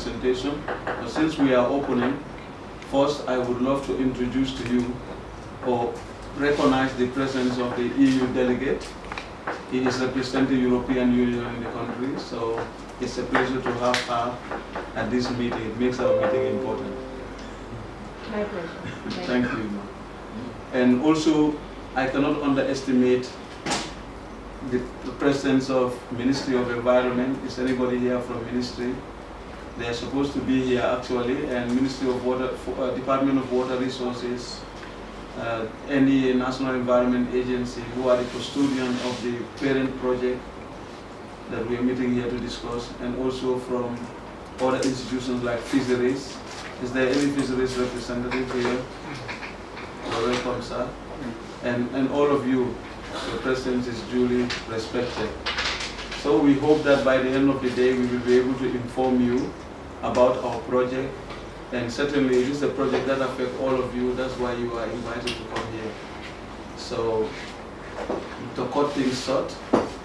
presentation. But since we are opening, first I would love to introduce to you or recognize the presence of the EU delegate. He is representing the European Union in the country, so it's a pleasure to have her at this meeting. It makes our meeting important. My pleasure. Thank you. And also, I cannot underestimate the presence of Ministry of Environment. Is anybody here from Ministry? They are supposed to be here actually, and Ministry of Water, Department of Water Resources, any National Environment Agency who are the custodian of the parent project that we are meeting here to discuss, and also from other institutions like fisheries. Is there any fisheries representative here? Welcome, sir. And all of you, your presence is duly respected. So we hope that by the end of the day we will be able to inform you about our project. And certainly it is a project that affects all of you. That's why you are invited to come here. So to cut things short,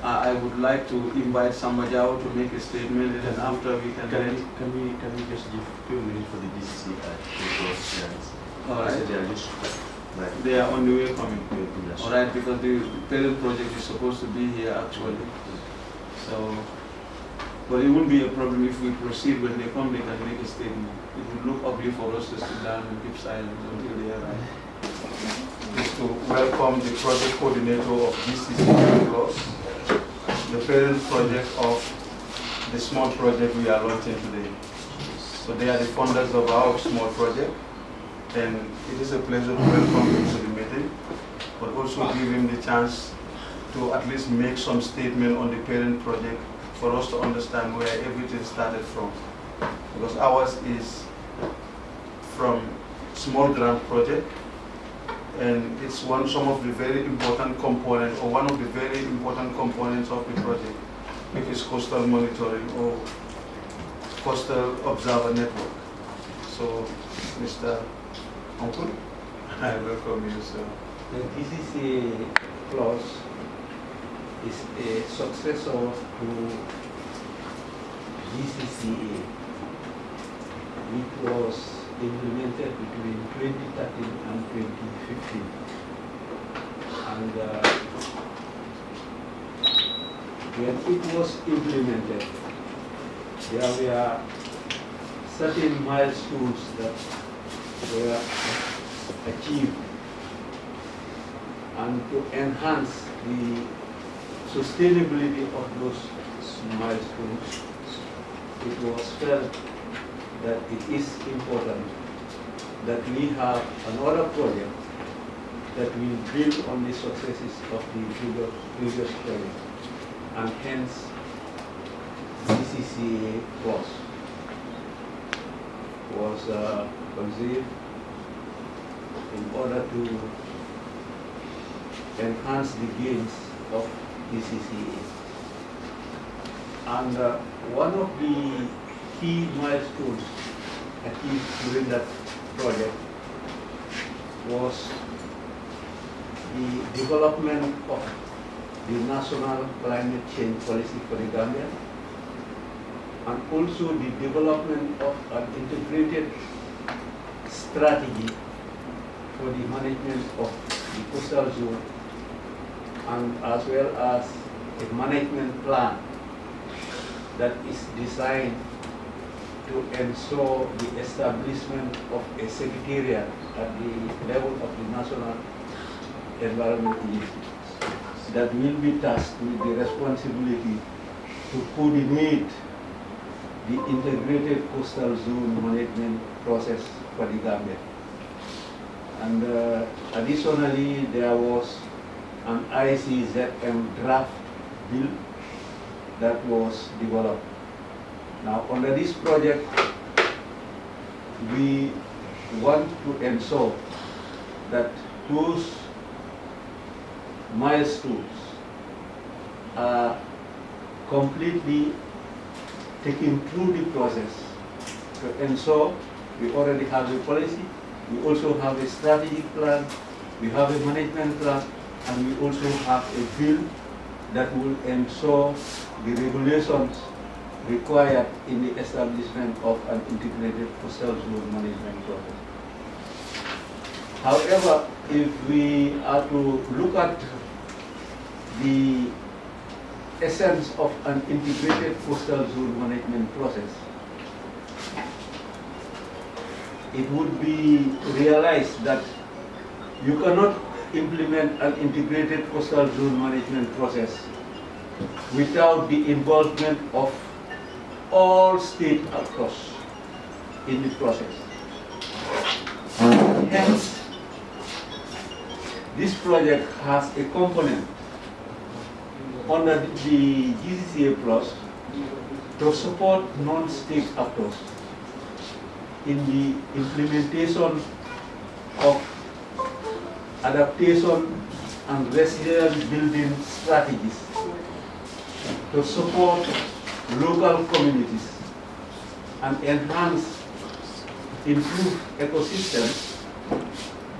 I would like to invite Sambajao to make a statement, and then after we can can we just give a few minutes for the DCC clearance? All right. They are on the way coming. Yes. All right, because the parent project is supposed to be here actually. So, but it won't be a problem if we proceed. When they come, they can make a statement. It would look ugly for us to sit down and keep silent until they arrive. Is to welcome the project coordinator of DCC Plus, the parent project of the small project we are launching today. So they are the funders of our small project, and it is a pleasure to welcome him to the meeting, but also give him the chance to at least make some statement on the parent project for us to understand where everything started from. Because ours is from small grant project, and it's some of the very important components, or one of the very important components of the project, which is coastal monitoring or coastal observer network. So, Mr. Uncle, I welcome you, sir. The DCC clause is a successor to GCCA, which was implemented between 2013 and 2015. And when it was implemented, there were certain milestones that were achieved, and to enhance the sustainability of those milestones, it was felt that it is important that we have another project that will build on the successes of the previous project, and hence CCCA Plus was conceived in order to enhance the gains of the CCA. And one of the key milestones achieved during that project was the development of the national climate change policy for the Gambia, and also the development of an integrated strategy for the management of the coastal zone, and as well as a management plan that is designed to ensure the establishment of a secretariat at the level of the National Environment Agency that will be tasked with the responsibility to coordinate the integrated coastal zone management process for the Gambia. And additionally, there was an ICZM draft bill that was developed. Now, under this project, we want to ensure that those milestones are completely taken through the process to ensure we already have a policy, we also have a strategic plan, we have a management plan, and we also have a bill that will ensure the regulations required in the establishment of an integrated coastal zone management process. However, if we are to look at the essence of an integrated coastal zone management process, it would be realized that you cannot implement an integrated coastal zone management process without the involvement of all state actors in the process. Hence, this project has a component under the GCCA Plus to support non-state actors in the implementation of adaptation and resilience building strategies to support local communities and enhance, improve ecosystems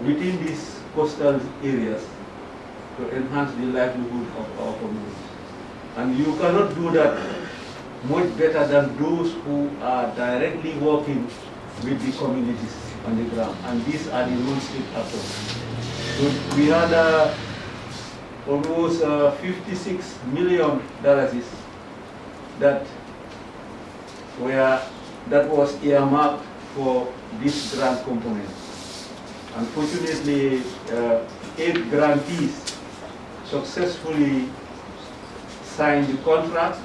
within these coastal areas to enhance the livelihood of our communities. And you cannot do that much better than those who are directly working with the communities on the ground. And these are the non-state actors. So we had almost $56 million that was earmarked for this grant component. Unfortunately, 8 grantees successfully signed the contract,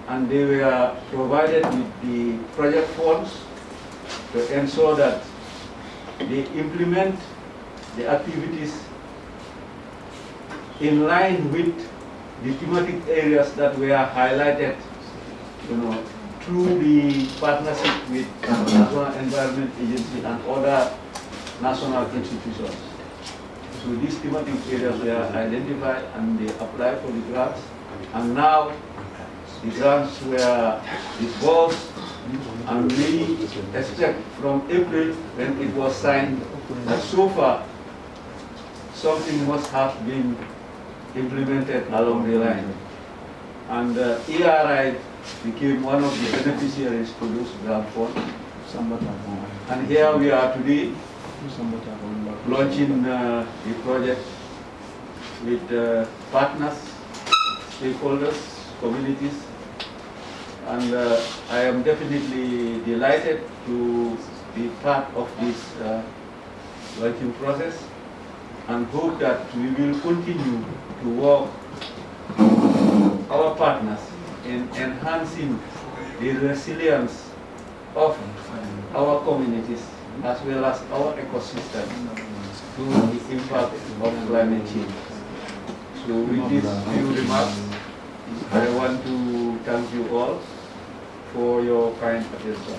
and they were provided with the project funds to ensure that they implement the activities in line with the thematic areas that were highlighted, through the partnership with National Environment Agency and other national institutions. So these thematic areas were identified and they applied for the grants, and now the grants were disbursed, and we expect from April when it was signed that so far something must have been implemented along the line. And ERI became one of the beneficiaries to those grant funds. And here we are today launching the project with partners, stakeholders, communities, and I am definitely delighted to be part of this launching process, and hope that we will continue to work with our partners in enhancing the resilience of our communities as well as our ecosystem to the impact of climate change. So with these few remarks, I want to thank you all for your kind attention.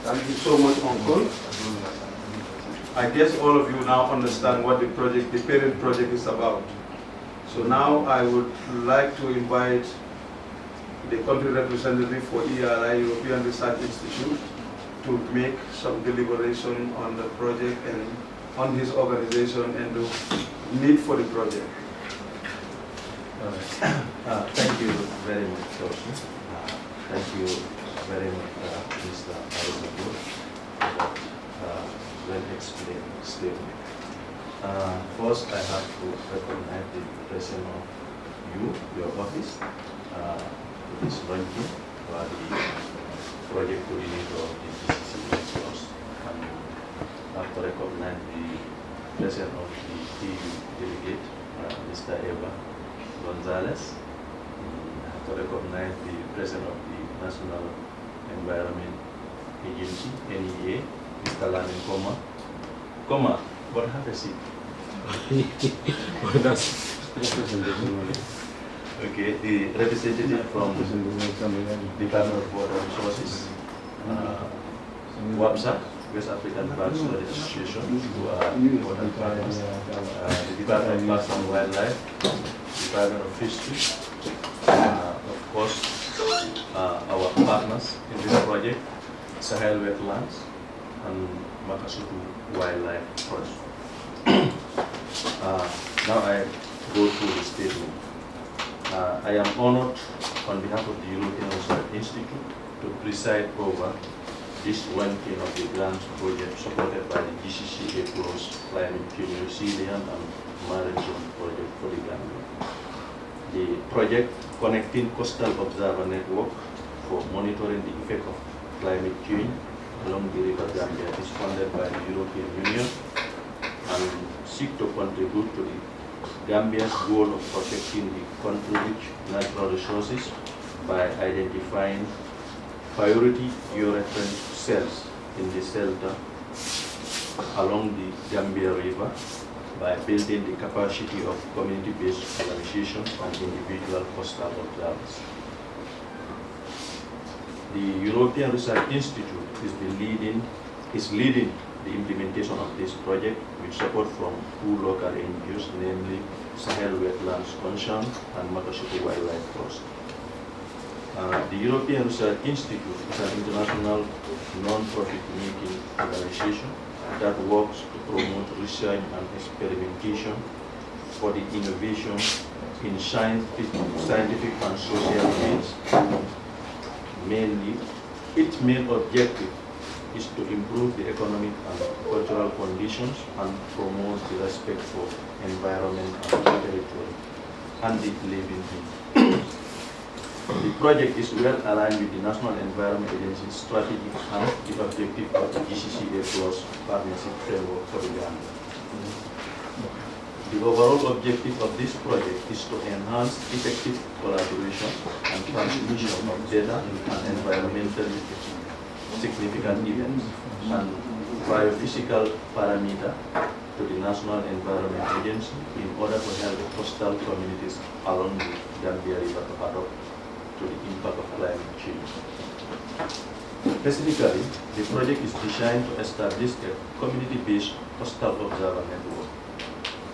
Thank you so much, Uncle. I guess all of you now understand what the project, the parent project is about. So now I would like to invite the country representative for ERI, European Research Institute, to make some deliberation on the project and on his organization and the need for the project. Thank you very much, Toshi. Thank you very much, Mr. Aruzabur, for that well-explained statement. First, I have to recognize the presence of you, your office, to this launching for the project coordinator of the GCCA Plus. And I have to recognize the presence of the team delegate, Mr. Eva Gonzalez. I have to recognize the presence of the National Environment Agency, NEA, Mr. Lamin Koma, but have a seat. Okay, the representative from Department of Water Resources, WAPSA, West African Park Storage Association, who are important partners, the Department of Parks and Wildlife, Department of Fisheries, of course, our partners in this project, Sahel Wetlands and Makasutu Wildlife Forest. Now I go through the statement. I am honored on behalf of the European Research Institute to preside over this ranking of the grant project supported by the GCC A+ Climate Change Resilient and Management Project for the Gambia. The project connecting coastal observer network for monitoring the effect of climate change along the river Gambia is funded by the European Union and seek to contribute to the Gambia's goal of protecting the country's natural resources by identifying priority georeference cells in the shelter along the Gambia River by building the capacity of community-based organizations and individual coastal observers. The European Research Institute is leading the implementation of this project with support from two local NGOs, namely Sahel Wetlands Concern and Makasuku Wildlife Trust. The European Research Institute is an international non-profit making organization that works to promote research and experimentation for the innovation in scientific and social fields. Mainly, its main objective is to improve the economic and cultural conditions and promote the respect for environment and territory and the living beings. The project is well aligned with the National Environment Agency's strategy and the objective of the GCCA Plus partnership framework for the Gambia. The overall objective of this project is to enhance effective collaboration and transmission of data and environmentally significant events and biophysical parameter to the National Environment Agency in order to help coastal communities along the Gambia River to adapt to the impact of climate change. Specifically, the project is designed to establish a community-based coastal observer network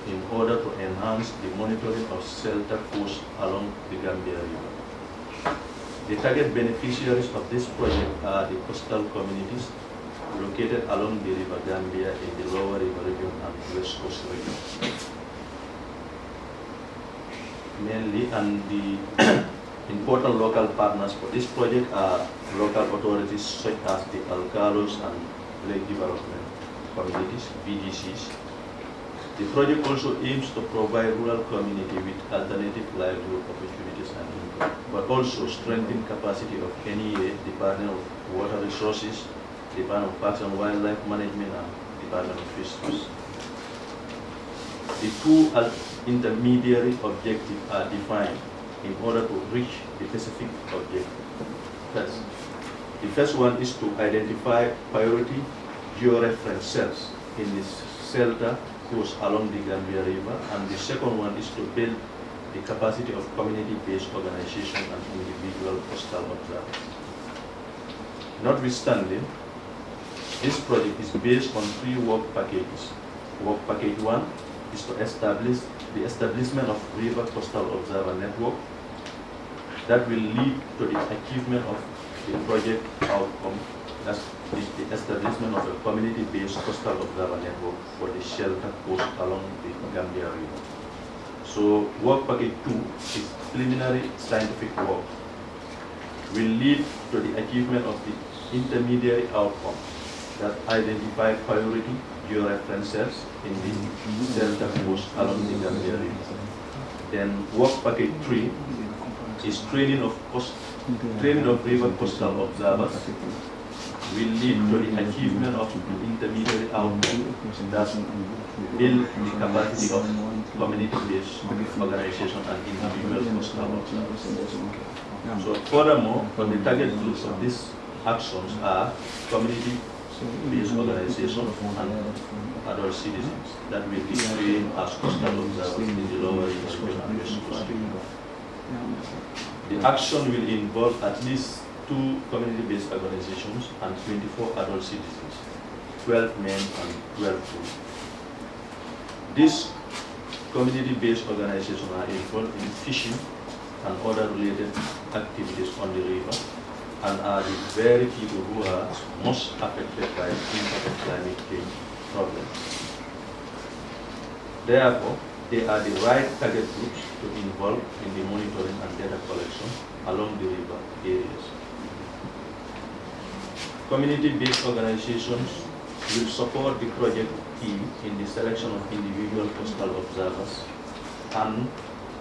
in order to enhance the monitoring of shelter coasts along the Gambia River. The target beneficiaries of this project are the coastal communities located along the River Gambia in the Lower River region and West Coast region. Mainly, and the important local partners for this project are local authorities such as the Alcalos and Lake Development Communities, VDCs. The project also aims to provide rural community with alternative livelihood opportunities and income, but also strengthen capacity of NEA, Department of Water Resources, Department of Parks and Wildlife Management, and Department of Fisheries. The two intermediary objectives are defined in order to reach the specific objective. The first one is to identify priority georeference cells in this shelter coast along the Gambia River, and the second one is to build the capacity of community-based organizations and individual coastal observers. Notwithstanding, this project is based on 3 work packages. Work package 1 is to establish the establishment of river coastal observer network that will lead to the achievement of the project outcome, that's the establishment of a community-based coastal observer network for the shelter coast along the Gambia River. So work package 2 is preliminary scientific work, will lead to the achievement of the intermediary outcome that identify priority georeference cells in the shelter coast along the Gambia River. Then work package 3 is training of river coastal observers, will lead to the achievement of the intermediary outcome that build the capacity of community-based organizations and individual coastal observers. So furthermore, the target groups of these actions are community-based organizations and adult citizens that will be trained as coastal observers in the lower region and west coast. The action will involve at least 2 community-based organizations and 24 adult citizens, 12 men and 12 women. These community-based organizations are involved in fishing and other related activities on the river and are the very people who are most affected by the impact of climate change problems. Therefore, they are the right target groups to involve in the monitoring and data collection along the river areas. Community-based organizations will support the project team in the selection of individual coastal observers and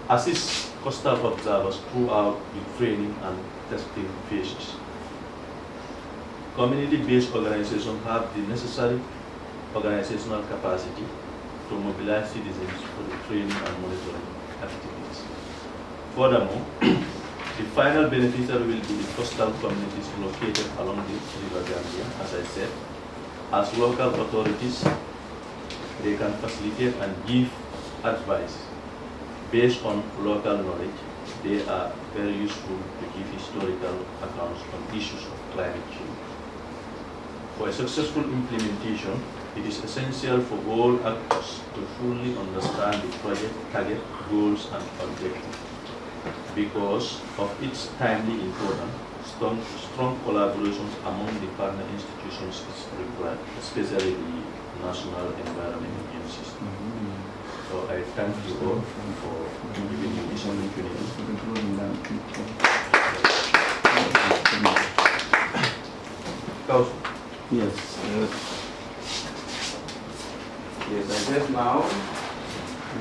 assist coastal observers throughout the training and testing phases. Community-based organizations have the necessary organizational capacity to mobilize citizens for the training and monitoring activities. Furthermore, the final beneficiary will be the coastal communities located along the River Gambia, as I said. As local authorities, they can facilitate and give advice based on local knowledge. They are very useful to give historical accounts on issues of climate change. For a successful implementation, it is essential for all actors to fully understand the project target, goals, and objectives. Because of its timely importance, strong collaborations among the partner institutions is required, especially the national environment agencies. So I thank you all for giving me this opportunity. Yes. Yes, I guess now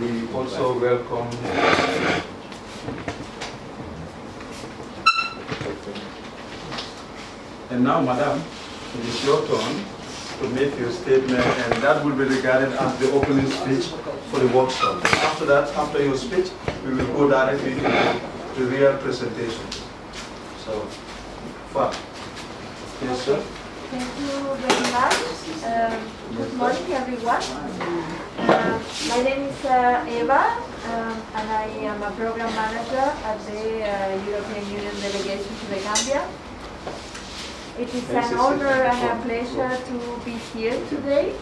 we also welcome and now, Madam, it is your turn to make your statement, and that will be regarded as the opening speech for the workshop. After that, after your speech, we will go directly to the real presentation. So, far. Yes, sir. Thank you very much. Good morning, everyone. My name is Eva, and I am a program manager at the European Union delegation to the Gambia. It is an honor and a pleasure to be here today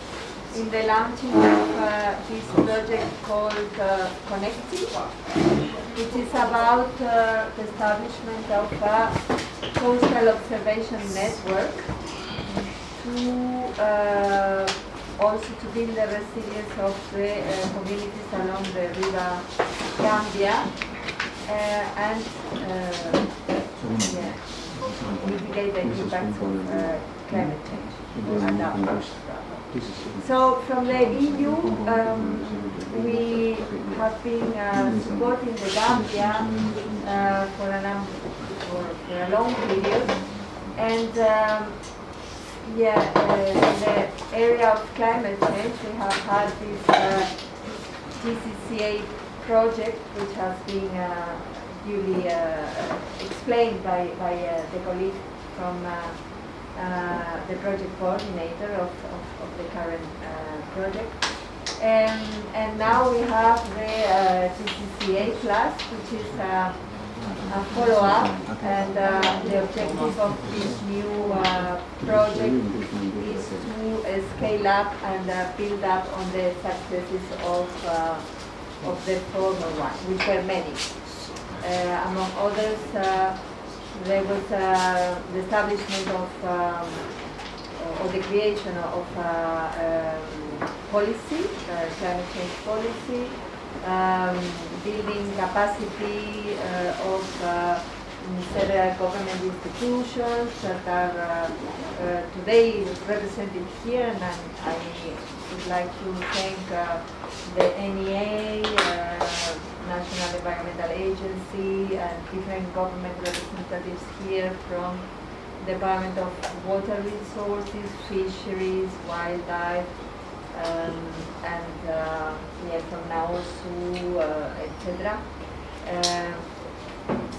in the launching of this project called Connecting. It is about the establishment of a coastal observation network to also to build the resilience of the communities along the river Gambia and mitigate the impacts of climate change and outbursts. So from the EU, we have been supporting the Gambia for a long period, and in the area of climate change, we have had this GCCA project, which has been duly explained by the colleague from the project coordinator of the current project. And now we have the GCCA Plus, which is a follow-up, and the objective of this new project is to scale up and build up on the successes of the former one, which were many. Among others, there was the establishment of or the creation of policy, climate change policy, building capacity of several government institutions that are today represented here, and I would like to thank the NEA, National Environmental Agency, and different government representatives here from Department of Water Resources, Fisheries, Wildlife, and from NAOSU, etc.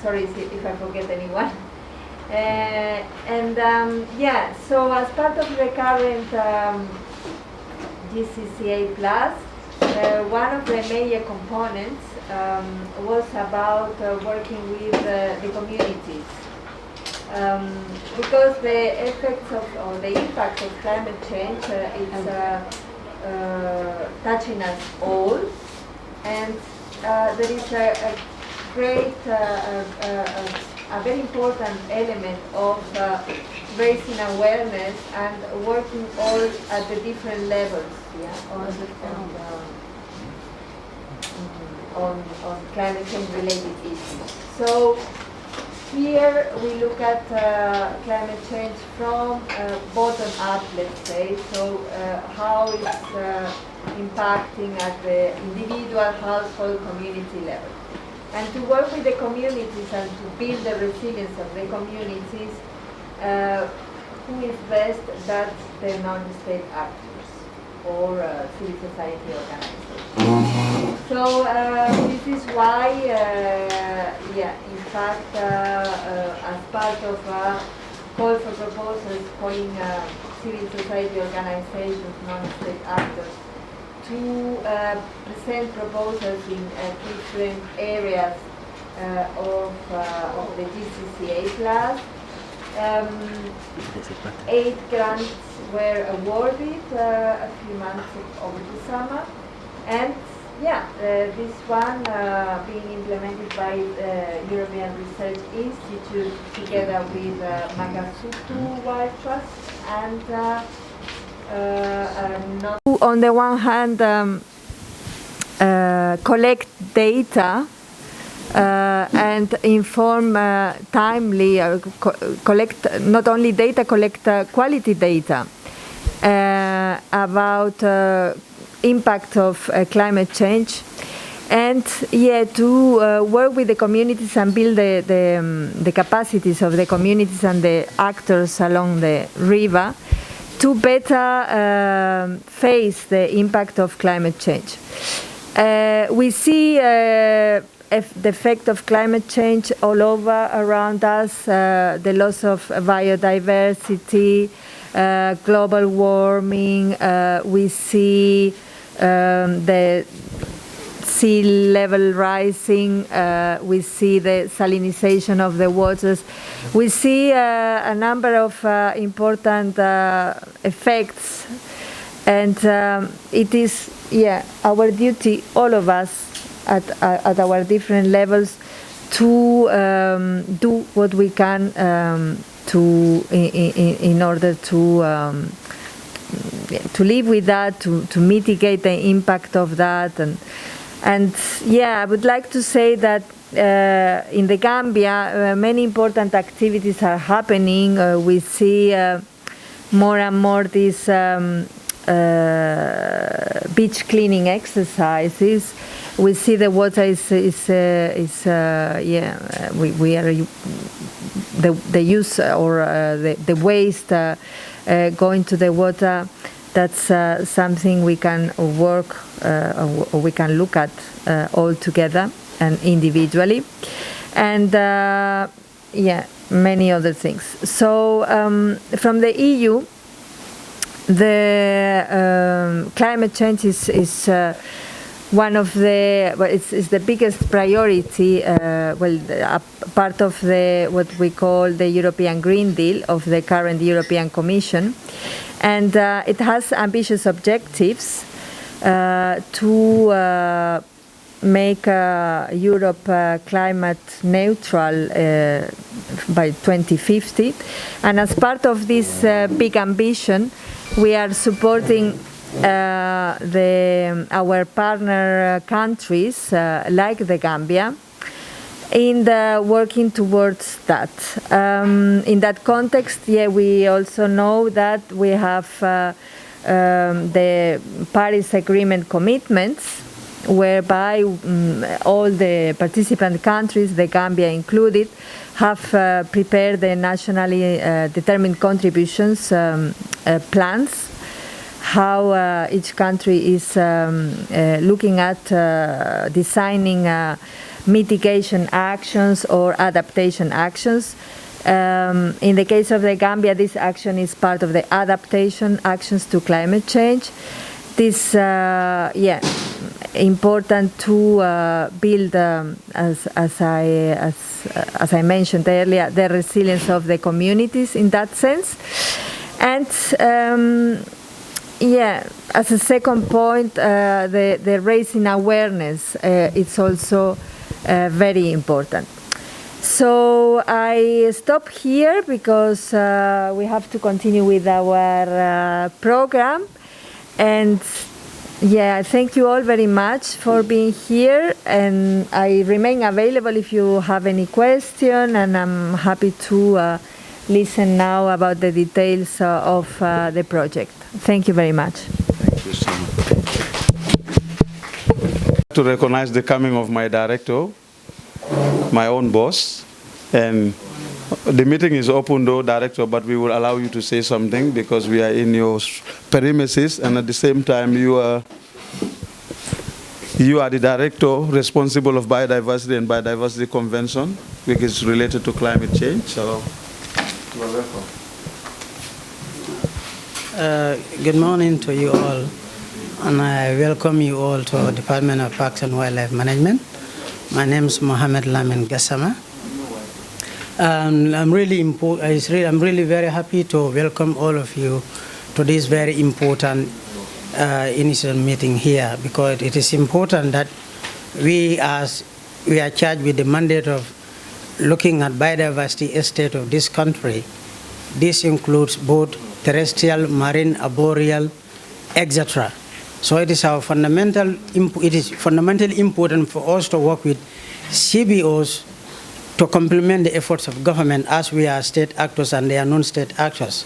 Sorry if I forget anyone. So as part of the current GCCA Plus, one of the major components was about working with the communities. Because the effects of, or the impact of climate change is touching us all, and there is a great, a very important element of raising awareness and working all at the different levels, on climate change related issues. So here we look at climate change from bottom up, let's say, so how it's impacting at the individual, household, community level. And to work with the communities and to build the resilience of the communities, who is best? That's the non-state actors or civil society organizations. So this is why, in fact, as part of a call for proposals calling civil society organizations, non-state actors, to present proposals in different areas of the GCCA class. 8 grants were awarded a few months over the summer, and this one being implemented by the European Research Institute together with Magasutu Wild Trust and on the one hand collect data and inform timely, collect not only data, collect quality data about impact of climate change, and to work with the communities and build the capacities of the communities and the actors along the river to better face the impact of climate change. We see the effect of climate change all over around us, the loss of biodiversity, global warming, we see the sea level rising, we see the salinization of the waters, we see a number of important effects, and it is our duty, all of us at our different levels, to do what we can in order to live with that, to mitigate the impact of that, and I would like to say that in the Gambia many important activities are happening. We see more and more these beach cleaning exercises. We see the water we are the use or the waste going to the water. That's something we can work or we can look at all together and individually, and many other things. So from the EU, the climate change is one of the, it's the biggest priority, part of what we call the European Green Deal of the current European Commission. And it has ambitious objectives to make Europe climate neutral by 2050. And as part of this big ambition, we are supporting our partner countries like the Gambia in the working towards that. In that context, we also know that we have the Paris Agreement commitments, whereby all the participant countries, the Gambia included, have prepared the nationally determined contributions plans, how each country is looking at designing mitigation actions or adaptation actions. In the case of the Gambia, this action is part of the adaptation actions to climate change. This, important to build, as I mentioned earlier, the resilience of the communities in that sense. And as a second point, the raising awareness, it's also very important. So I stop here because we have to continue with our program, and Yeah, thank you all very much for being here, and I remain available if you have any question, and I'm happy to listen now about the details of the project. Thank you very much. Thank you so much. To recognize the coming of my director, my own boss, and the meeting is open though, director, but we will allow you to say something because we are in your premises, and at the same time you are the director responsible of biodiversity and biodiversity convention, which is related to climate change. So you are welcome. Good morning to you all, and I welcome you all to Department of Parks and Wildlife Management. My name is Mohamed Lamin Gassama. I'm really very happy to welcome all of you to this very important initial meeting here, because it is important that we are charged with the mandate of looking at biodiversity estate of this country. This includes both terrestrial, marine, arboreal, etc. So it is fundamentally important for us to work with CBOs to complement the efforts of government, as we are state actors and they are non-state actors.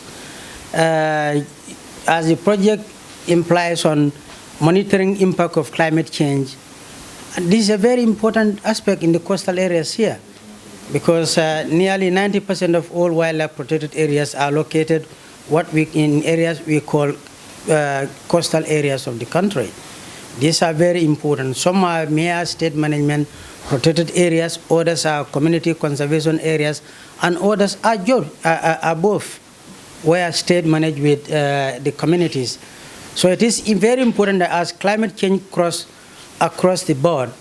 As the project implies on monitoring impact of climate change, this is a very important aspect in the coastal areas here, because nearly 90% of all wildlife protected areas are located in areas we call coastal areas of the country. These are very important. Some are mere state management protected areas, others are community conservation areas, and others are both, where state manage with the communities. So it is very important that as climate change across the board,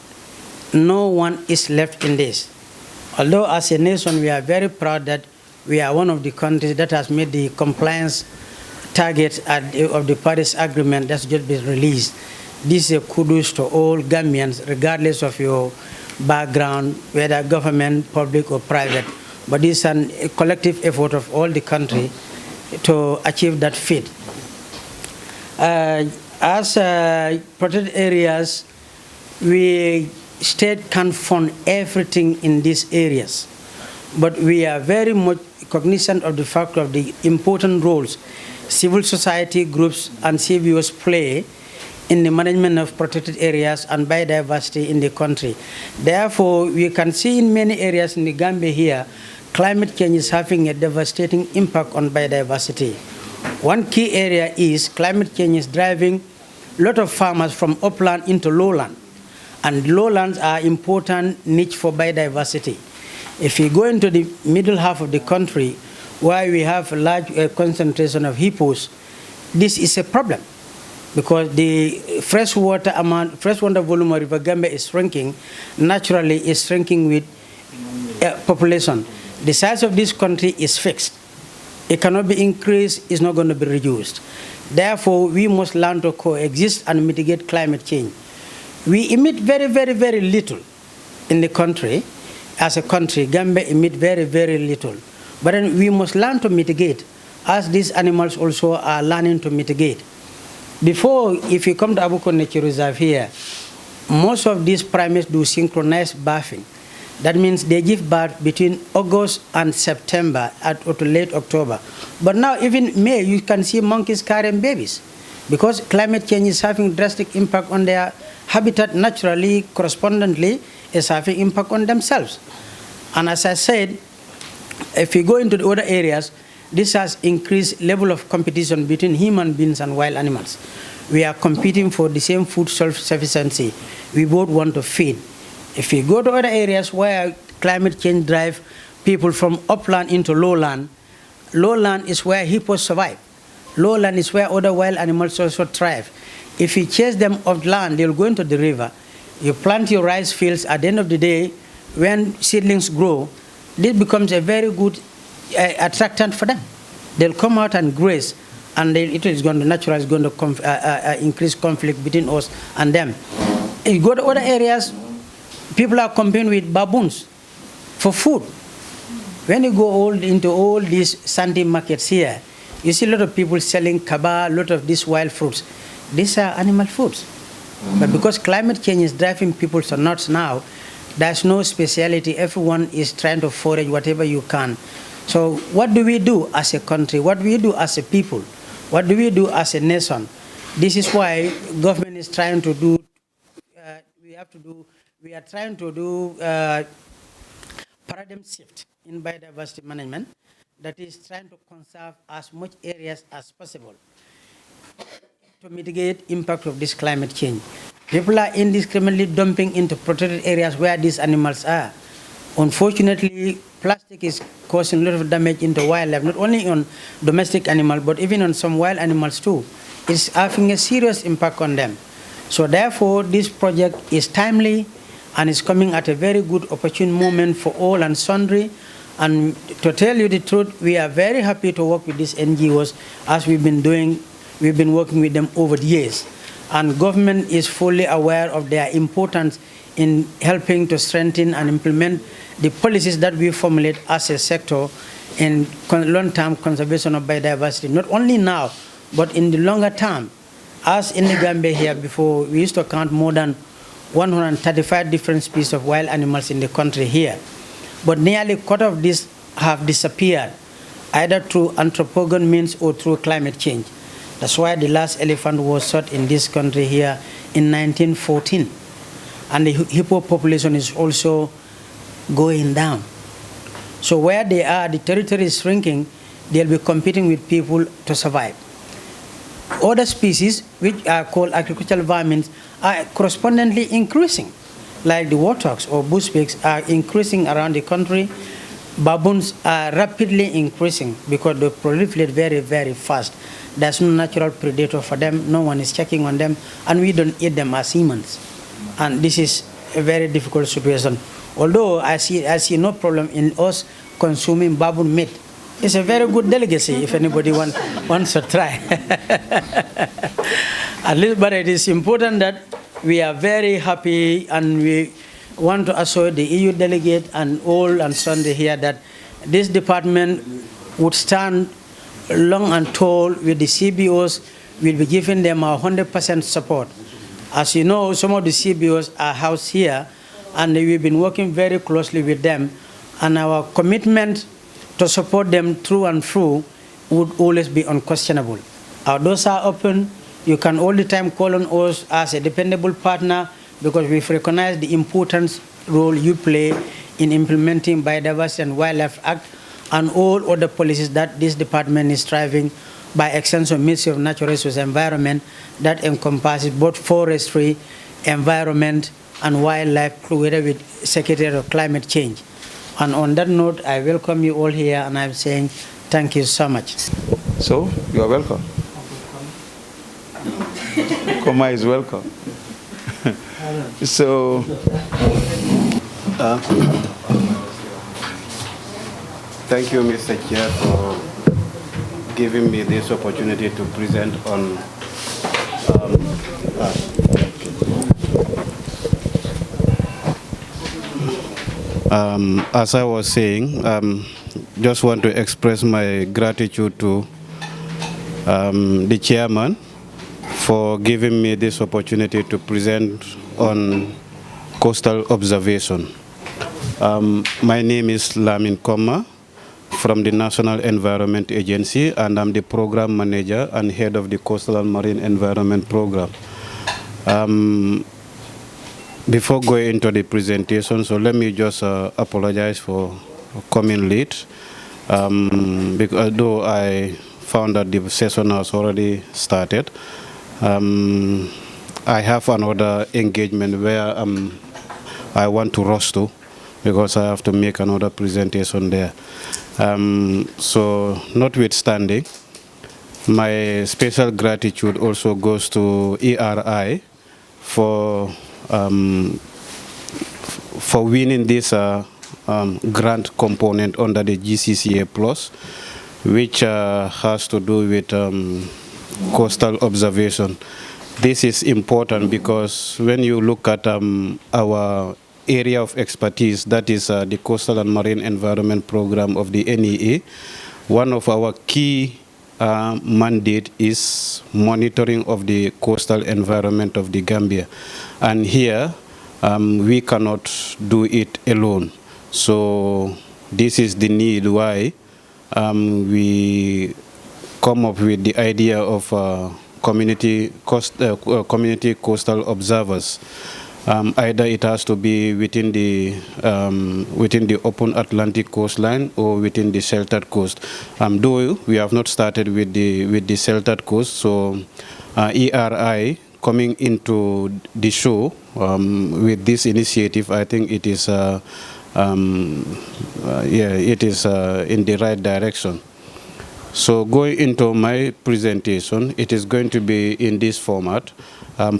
no one is left in this. Although as a nation we are very proud that we are one of the countries that has made the compliance targets of the Paris Agreement that's just been released. This is a kudos to all Gambians, regardless of your background, whether government, public or private. But this is a collective effort of all the country to achieve that feat. As protected areas, state can fund everything in these areas, but we are very much cognizant of the fact of the important roles civil society groups and CBOs play in the management of protected areas and biodiversity in the country. Therefore, we can see in many areas in the Gambia here, climate change is having a devastating impact on biodiversity. One key area is climate change is driving a lot of farmers from upland into lowland. And lowlands are important niche for biodiversity. If you go into the middle half of the country, where we have a large concentration of hippos, this is a problem, because the freshwater volume of River Gambia is shrinking, naturally is shrinking with population. The size of this country is fixed. It cannot be increased, it's not going to be reduced. Therefore, we must learn to coexist and mitigate climate change. We emit very, very, very little in the country. As a country, Gambia emit very, very little. But then we must learn to mitigate, as these animals also are learning to mitigate. Before, if you come to Abuko Nature Reserve here, most of these primates do synchronized birthing. That means they give birth between August and September or to late October. But now even May, you can see monkeys carrying babies, because climate change is having drastic impact on their habitat. Naturally, correspondingly, is having impact on themselves. And as I said, if you go into the other areas, this has increased level of competition between human beings and wild animals. We are competing for the same food self-sufficiency. We both want to feed. If you go to other areas where climate change drives people from upland into lowland, lowland is where hippos survive. Lowland is where other wild animals also thrive. If you chase them off land, they'll go into the river. You plant your rice fields. At the end of the day, when seedlings grow, this becomes a very good attractant for them. They'll come out and graze, and it is going to naturally increase conflict between us and them. If you go to other areas, people are competing with baboons for food. When you go into all these sandy markets here, you see a lot of people selling kaba, a lot of these wild fruits. these are animal foods. But because climate change is driving people to nuts now, there's no speciality. Everyone is trying to forage whatever you can. So what do we do as a country? What do we do as a people? What do we do as a nation? This is why government is trying to do, we are trying to do paradigm shift in biodiversity management, that is trying to conserve as much areas as possible to mitigate impact of this climate change. People are indiscriminately dumping into protected areas where these animals are. Unfortunately, plastic is causing a lot of damage into wildlife, not only on domestic animals, but even on some wild animals too. It's having a serious impact on them. So therefore, this project is timely and is coming at a very good opportune moment for all and sundry. And to tell you the truth, we are very happy to work with these NGOs as we've been doing. We've been working with them over the years. And government is fully aware of their importance in helping to strengthen and implement the policies that we formulate as a sector in long-term conservation of biodiversity, not only now, but in the longer term. As in the Gambia here before, we used to count more than 135 different species of wild animals in the country here. But nearly a quarter of these have disappeared, either through anthropogen means or through climate change. That's why the last elephant was shot in this country here in 1914. And the hippo population is also going down. So where they are, the territory is shrinking, they'll be competing with people to survive. Other species, which are called agricultural vermin, are correspondingly increasing, like the warthogs or bush pigs are increasing around the country. Baboons are rapidly increasing because they proliferate very, very fast. There's no natural predator for them, no one is checking on them, and we don't eat them as humans. And this is a very difficult situation. Although I see no problem in us consuming baboon meat. It's a very good delicacy if anybody wants to try. At least, but it is important that we are very happy and we want to assure the EU delegate and all and sundry here that this department would stand long and tall with the CBOs. We'll be giving them our 100% support. As you know, some of the CBOs are housed here, and we've been working very closely with them, and our commitment to support them through and through would always be unquestionable. Our doors are open. You can all the time call on us as a dependable partner because we've recognized the important role you play in implementing Biodiversity and Wildlife Act and all other policies that this department is striving by extension of Ministry of Natural Resources and Environment that encompasses both forestry, environment, and wildlife together with Secretary of Climate Change. And on that note, I welcome you all here, and I'm saying thank you so much. So, you are welcome. Koma is welcome. So, thank you, Mr. Chair, for giving me this opportunity to present on as I was saying, just want to express my gratitude to the chairman for giving me this opportunity to present on coastal observation. My name is Lamin Koma from the National Environment Agency, and I'm the program manager and head of the Coastal and Marine Environment Program. Before going into the presentation, so let me just apologize for coming late, because though I found that the session has already started. I have another engagement where I want to rush to because I have to make another presentation there. So notwithstanding, my special gratitude also goes to ERI for winning this grant component under the GCCA Plus, which has to do with coastal observation. This is important because when you look at our area of expertise, that is the Coastal and Marine Environment Program of the NEA, one of our key mandate is monitoring of the coastal environment of the Gambia. And here, we cannot do it alone. So this is the need why we come up with the idea of community coastal observers. Either it has to be within the open Atlantic coastline or within the sheltered coast. Though we have not started with the sheltered coast, so ERI coming into the show with this initiative, I think it is it is in the right direction. So going into my presentation, it is going to be in this format.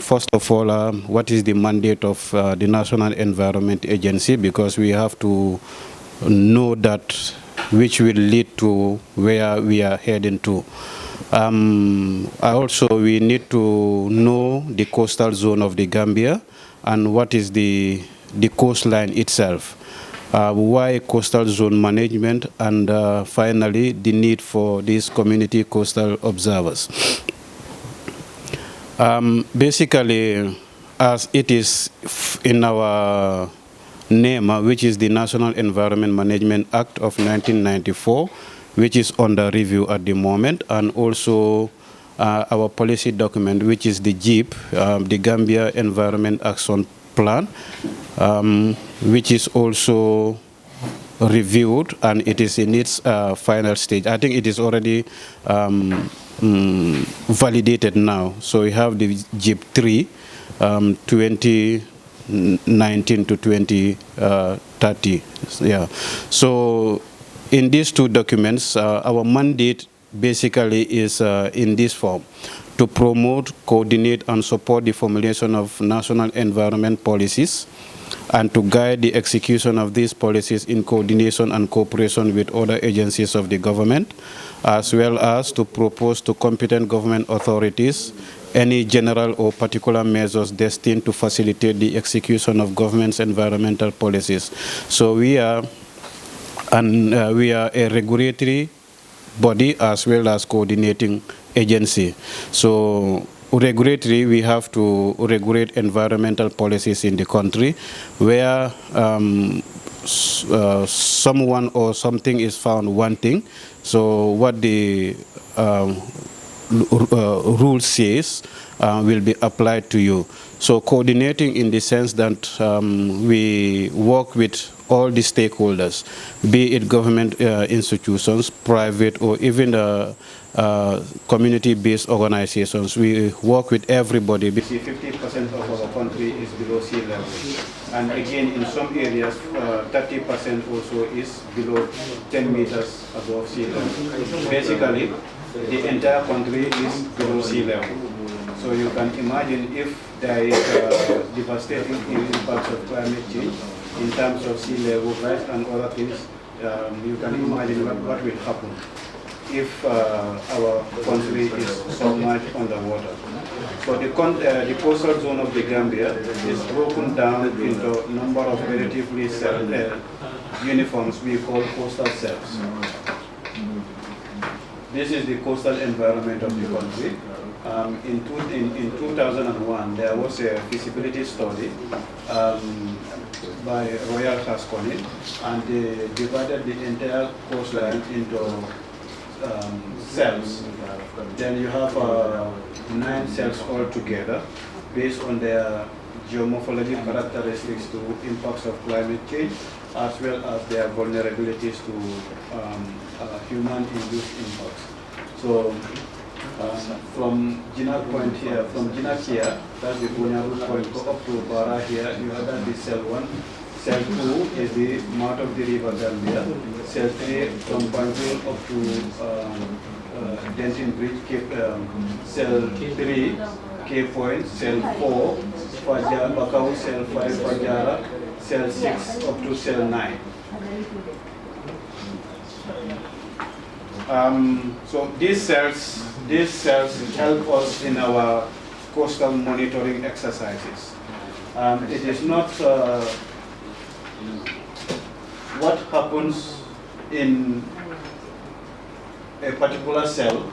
First of all, what is the mandate of the National Environment Agency? Because we have to know that which will lead to where we are heading to. Also, we need to know the coastal zone of the Gambia and what is the coastline itself. Why coastal zone management, and finally the need for these community coastal observers. Basically, as it is in our name, which is the National Environment Management Act of 1994, which is under review at the moment, and also our policy document, which is the GEAP, the Gambia Environment Action Plan, which is also reviewed, and it is in its final stage. I think it is already validated now. So we have the GEAP 3, 2019 to 2030. Yeah. So in these two documents, our mandate basically is in this form: to promote, coordinate, and support the formulation of national environment policies, and to guide the execution of these policies in coordination and cooperation with other agencies of the government, as well as to propose to competent government authorities any general or particular measures destined to facilitate the execution of government's environmental policies. So we are a regulatory body as well as coordinating agency. So regulatory, we have to regulate environmental policies in the country where someone or something is found wanting. So what the rule says will be applied to you. So coordinating in the sense that we work with all the stakeholders, be it government institutions, private, or even community-based organizations. We work with everybody. 50% of our country is below sea level. And again, in some areas, 30% also is below 10 meters above sea level. Basically, the entire country is below sea level. So you can imagine if there is devastating impacts of climate change in terms of sea level rise and other things, you can imagine what will happen if our country is submerged underwater. So the coastal zone of the Gambia is broken down into a number of relatively uniforms we call coastal cells. This is the coastal environment of the country. In 2001, there was a feasibility study by Royal Haskonin, and they divided the entire coastline into cells. Then you have 9 cells altogether based on their geomorphologic characteristics to impacts of climate change, as well as their vulnerabilities to human-induced impacts. So from Jinak point here, from Jinak here, that's the Bunyaru point, go up to Bara here, you have that the cell 1. Cell 2 is the mouth of the river Gambia. Cell 3 from Banjul up to Denton Bridge, Cell 3, Cape Point, Cell 4, Bakau, Cell 5, Fajara, Cell 6 up to Cell 9. So these cells help us in our coastal monitoring exercises. It is not what happens in a particular cell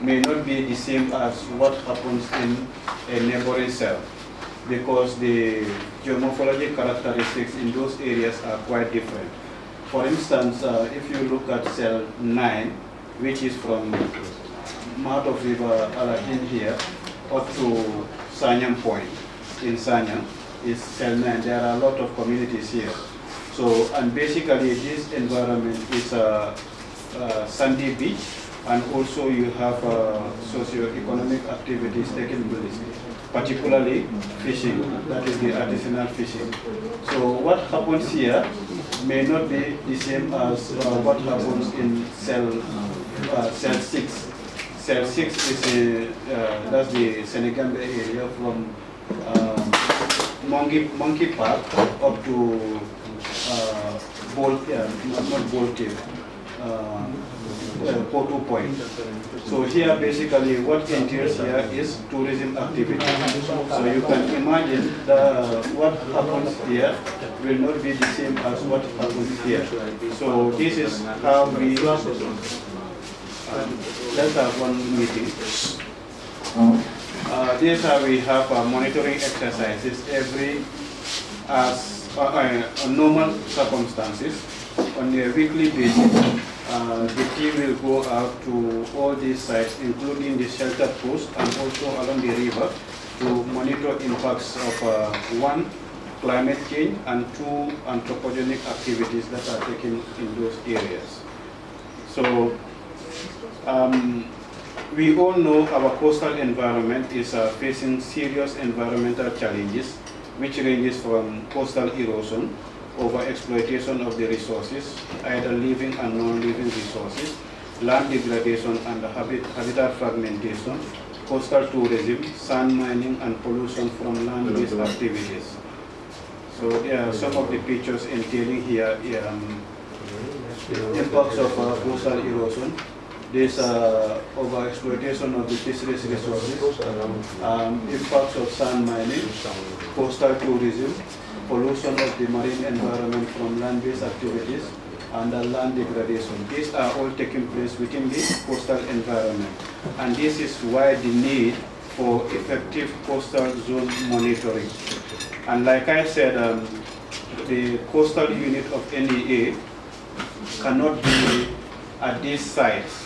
may not be the same as what happens in a neighboring cell, because the geomorphologic characteristics in those areas are quite different. For instance, if you look at cell 9, which is from mouth of River Alatin here up to Sanyang Point in Sanyang, is cell 9. There are a lot of communities here. So, and basically this environment is a sandy beach, and also you have socio-economic activities taking place, particularly fishing, that is the artisanal fishing. So what happens here may not be the same as what happens in cell 6. Cell 6 is that's the Senegambia area from Monkey Park up to not Bolt Cave, Porto Point. So here basically what entails here is tourism activity. So you can imagine what happens here will not be the same as what happens here. So this is how we, let's have one meeting. This is how we have monitoring exercises every normal circumstances. On a weekly basis, the team will go out to all these sites, including the shelter post and also along the river, to monitor impacts of one, climate change, and two, anthropogenic activities that are taken in those areas. So we all know our coastal environment is facing serious environmental challenges, which ranges from coastal erosion, overexploitation of the resources, either living and non-living resources, land degradation and habitat fragmentation, coastal tourism, sand mining, and pollution from land-based activities. So there are some of the pictures entailing here impacts of coastal erosion. There's overexploitation of the fisheries resources, impacts of sand mining, coastal tourism, pollution of the marine environment from land-based activities, and land degradation. These are all taking place within the coastal environment. And this is why the need for effective coastal zone monitoring. And like I said, the coastal unit of NEA cannot be at these sites,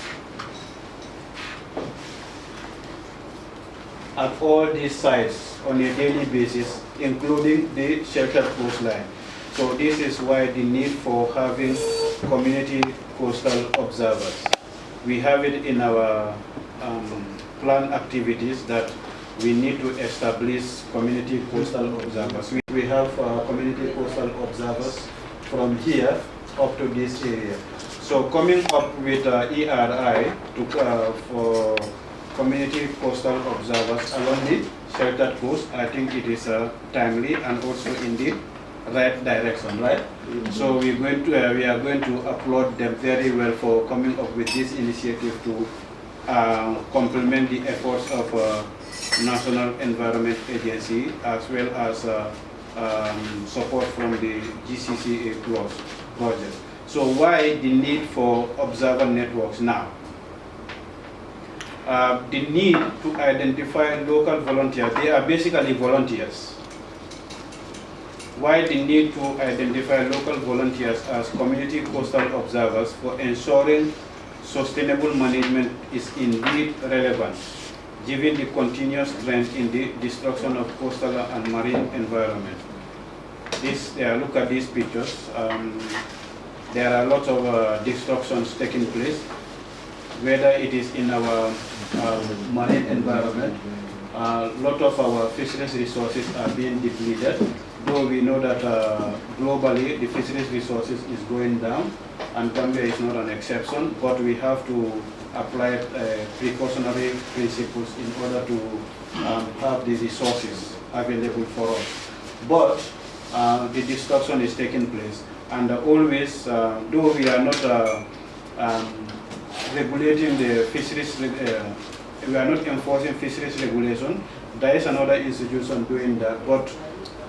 at all these sites on a daily basis, including the sheltered coastline. So this is why the need for having community coastal observers. We have it in our plan activities that we need to establish community coastal observers. We have community coastal observers from here up to this area. So coming up with ERI for community coastal observers along the sheltered coast, I think it is timely and also in the right direction, right? So we are going to applaud them very well for coming up with this initiative to complement the efforts of National Environment Agency as well as support from the GCCA Plus project. So why the need for observer networks now? The need to identify local volunteers. They are basically volunteers. Why the need to identify local volunteers as community coastal observers for ensuring sustainable management is indeed relevant, given the continuous trend in the destruction of coastal and marine environment. Look at these pictures. There are lots of destructions taking place, whether it is in our marine environment. A lot of our fisheries resources are being depleted, though we know that globally the fisheries resources is going down, and Gambia is not an exception, but we have to apply precautionary principles in order to have the resources available for us. But the destruction is taking place, and always, though we are not regulating the fisheries, we are not enforcing fisheries regulation, there is another institution doing that. But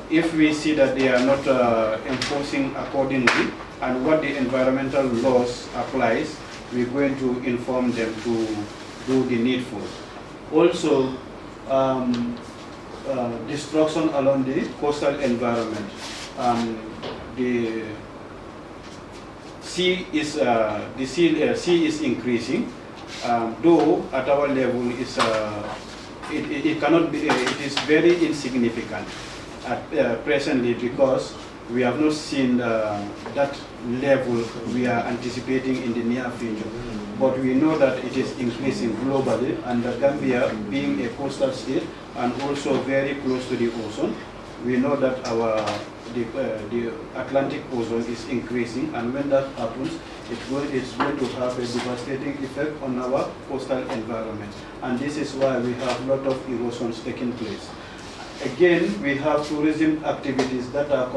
if we see that they are not enforcing accordingly, and what the environmental laws applies, we're going to inform them to do the needful. Also, destruction along the coastal environment. The sea is increasing, though at our level it cannot be. It is very insignificant at presently, because we have not seen that level we are anticipating in the near future. But we know that it is increasing globally, and the Gambia, being a coastal state and also very close to the ocean, we know that the Atlantic ozone is increasing, and when that happens, it's going to have a devastating effect on our coastal environment. And this is why we have a lot of erosions taking place. Again, we have tourism activities that are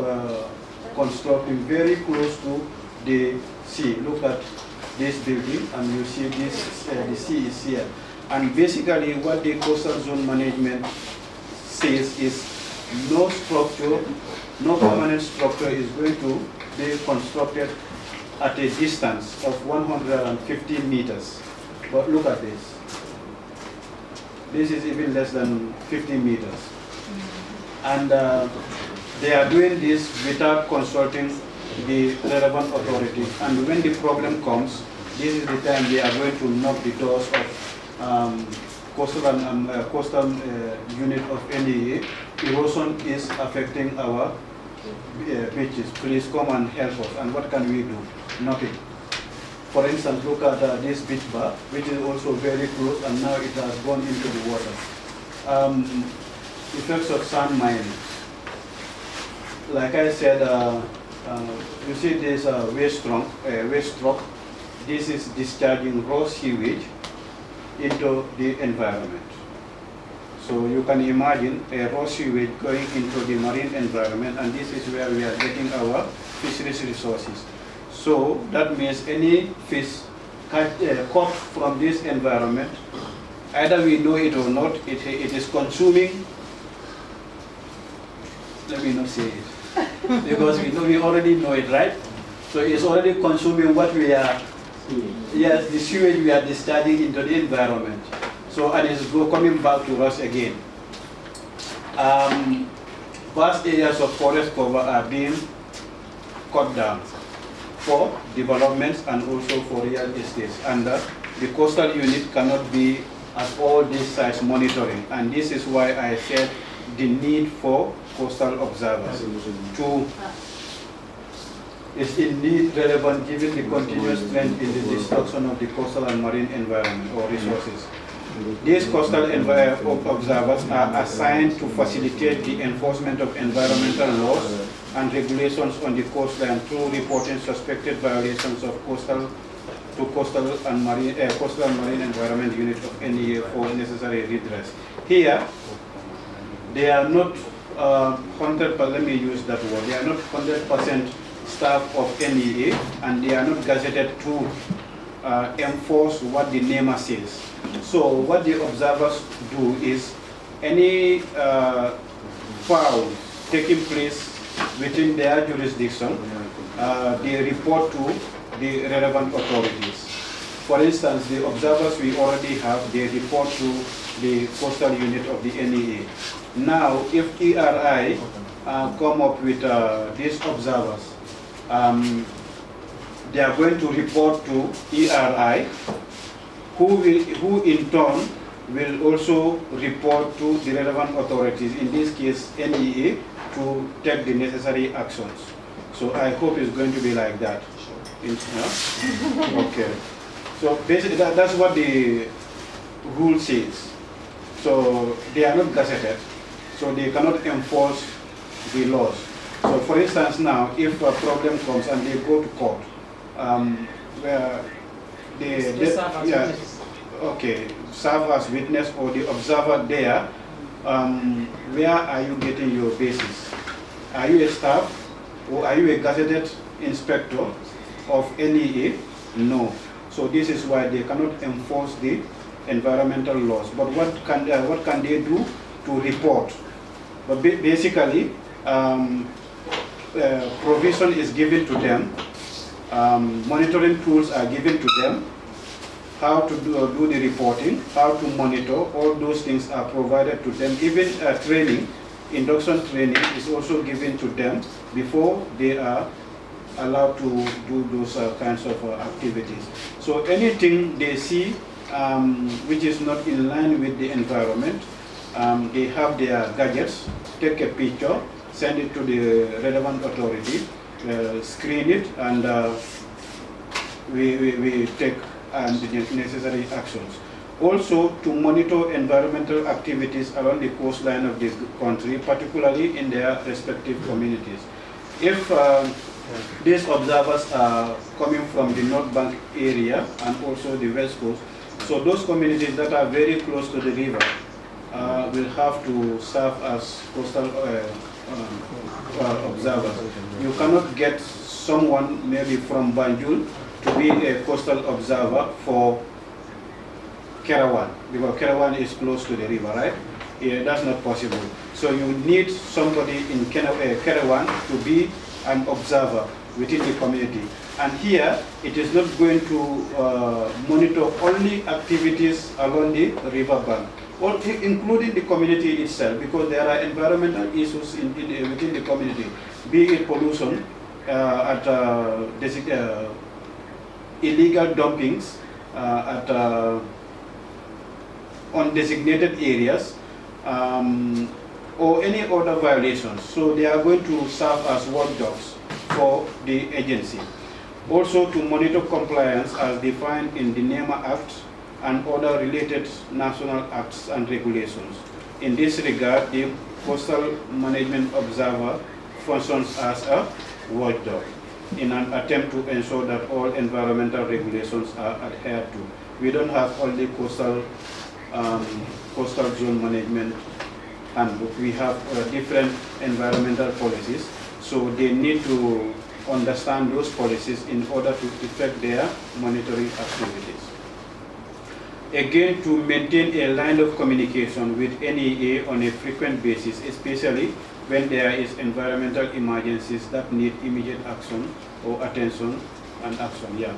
constructing very close to the sea. Look at this building, and you see this, the sea is here. And basically what the coastal zone management says is no structure, no permanent structure is going to be constructed at a distance of 150 meters. But look at this. This is even less than 50 meters. And they are doing this without consulting the relevant authorities. And when the problem comes, this is the time they are going to knock the doors of coastal unit of NEA. Erosion is affecting our beaches. Please come and help us. And what can we do? Nothing. For instance, look at this beach bar, which is also very close, and now it has gone into the water. Effects of sand mining. Like I said, you see this waste rock. This is discharging raw sewage into the environment. So you can imagine a raw sewage going into the marine environment, and this is where we are getting our fisheries resources. So that means any fish caught from this environment, either we know it or not, it is consuming. Let me not say it, because we already know it, right? So it's already consuming what we are, yes, the sewage we are discharging into the environment. So, and it's coming back to us again. Vast areas of forest cover are being cut down for developments and also for real estates. And the coastal unit cannot be at all these sites monitoring. And this is why I said the need for coastal observers is indeed relevant given the continuous trend in the destruction of the coastal and marine environment or resources. These coastal observers are assigned to facilitate the enforcement of environmental laws and regulations on the coastline through reporting suspected violations of coastal and marine environment unit of NEA for necessary redress. Here, they are not 100%, let me use that word, they are not 100% staff of NEA, and they are not gazetted to enforce what the NEMA says. So what the observers do is any foul taking place within their jurisdiction, they report to the relevant authorities. For instance, the observers we already have, they report to the coastal unit of the NEA. Now, if ERI come up with these observers, they are going to report to ERI, who in turn will also report to the relevant authorities, in this case NEA, to take the necessary actions. So I hope it's going to be like that. Okay. So basically that's what the rule says. So they are not gazetted, so they cannot enforce the laws. So for instance now, if a problem comes and they go to court, where serve as witness or the observer there, where are you getting your basis? Are you a staff or are you a gazetted inspector of NEA? No. So this is why they cannot enforce the environmental laws. But what can they do to report? But basically, provision is given to them. Monitoring tools are given to them. how to do the reporting, how to monitor, all those things are provided to them. Even training, induction training is also given to them before they are allowed to do those kinds of activities. So anything they see which is not in line with the environment, they have their gadgets, take a picture, send it to the relevant authority, screen it, and we take the necessary actions. Also, to monitor environmental activities along the coastline of the country, particularly in their respective communities. If these observers are coming from the North Bank area and also the West Coast, so those communities that are very close to the river will have to serve as coastal observers. You cannot get someone maybe from Banjul to be a coastal observer for Kerawan, because Kerawan is close to the river, right? Yeah, that's not possible. So you need somebody in Kerawan to be an observer within the community. And here, it is not going to monitor only activities along the river bank, or including the community itself, because there are environmental issues within the community, be it pollution at illegal dumpings at undesignated areas, or any other violations. So they are going to serve as watchdogs for the agency. Also to monitor compliance as defined in the NEMA Act and other related national acts and regulations. In this regard, the Coastal Management Observer functions as a watchdog in an attempt to ensure that all environmental regulations are adhered to. We don't have only coastal zone management handbook. We have different environmental policies, so they need to understand those policies in order to effect their monitoring activities. Again, to maintain a line of communication with NEA on a frequent basis, especially when there is environmental emergencies that need immediate action or attention and action. Yeah.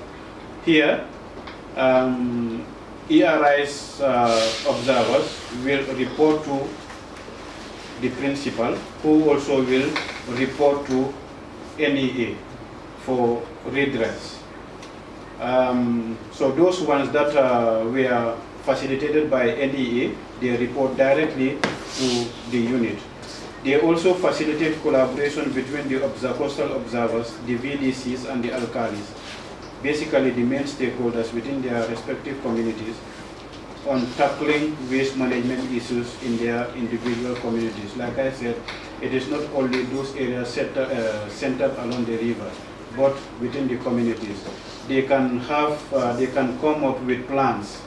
Here, ERI's observers will report to the principal, who also will report to NEA for redress. So those ones that were facilitated by NEA, they report directly to the unit. They also facilitate collaboration between the coastal observers, the VDCs, and the alkalis, basically the main stakeholders within their respective communities, on tackling waste management issues in their individual communities. Like I said, it is not only those areas centered along the river, but within the communities. They can come up with plans.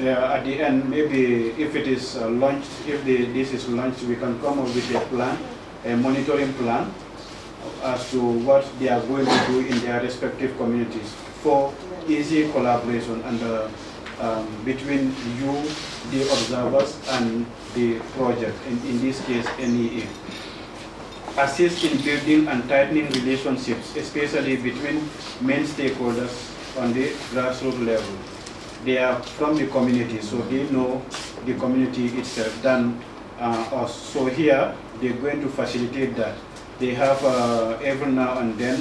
At the end, maybe if it is launched, this is launched, we can come up with a plan, a monitoring plan, as to what they are going to do in their respective communities for easy collaboration and between you, the observers, and the project, in this case, NEA. Assist in building and tightening relationships, especially between main stakeholders on the grassroots level. They are from the community, so they know the community itself than us. So here, they're going to facilitate that. They have every now and then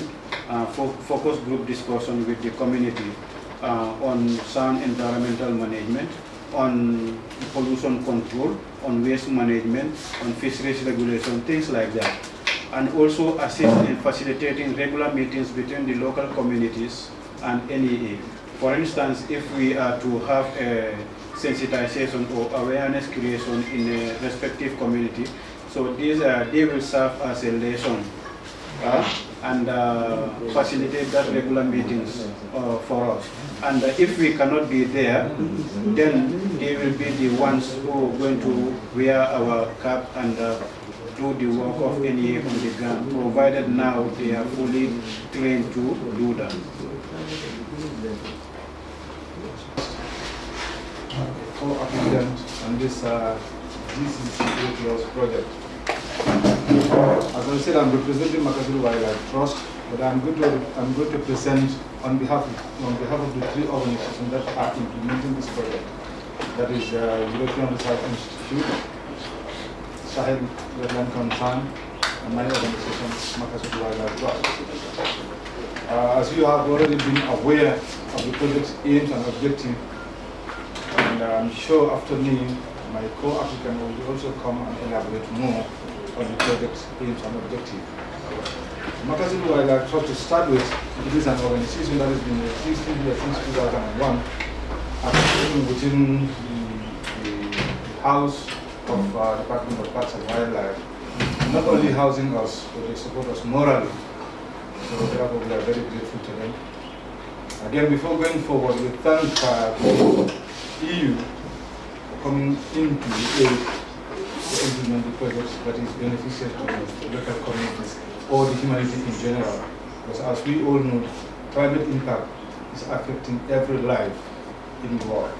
focus group discussion with the community on sound environmental management, on pollution control, on waste management, on fisheries regulation, things like that. And also assist in facilitating regular meetings between the local communities and NEA. For instance, if we are to have a sensitization or awareness creation in a respective community, so these they will serve as a liaison and facilitate that regular meetings for us. And if we cannot be there, then they will be the ones who are going to wear our cap and do the work of NEA on the ground, provided now they are fully trained to do that. Co-applicant on this GCC project. As I said, I'm representing Makasulu Wildlife Trust, but I'm going to present on behalf of the three organizations that are implementing this project. That is European Research Institute, Sahel Wetland Concern, and my organization, Makasulu Wildlife Trust. As you have already been aware of the project's aims and objectives, and I'm sure after me, my co-applicant will also come and elaborate more on the project's aims and objectives. Makasulu Wildlife Trust, to start with, it is an organization that has been existing here since 2001, and within the house of Department of Parks and Wildlife, not only housing us, but they support us morally. So therefore we are very grateful to them. Again, before going forward, we thank the EU for coming into the aid to implement the projects that is beneficial to the local communities or the humanity in general. Because as we all know, climate impact is affecting every life in the world.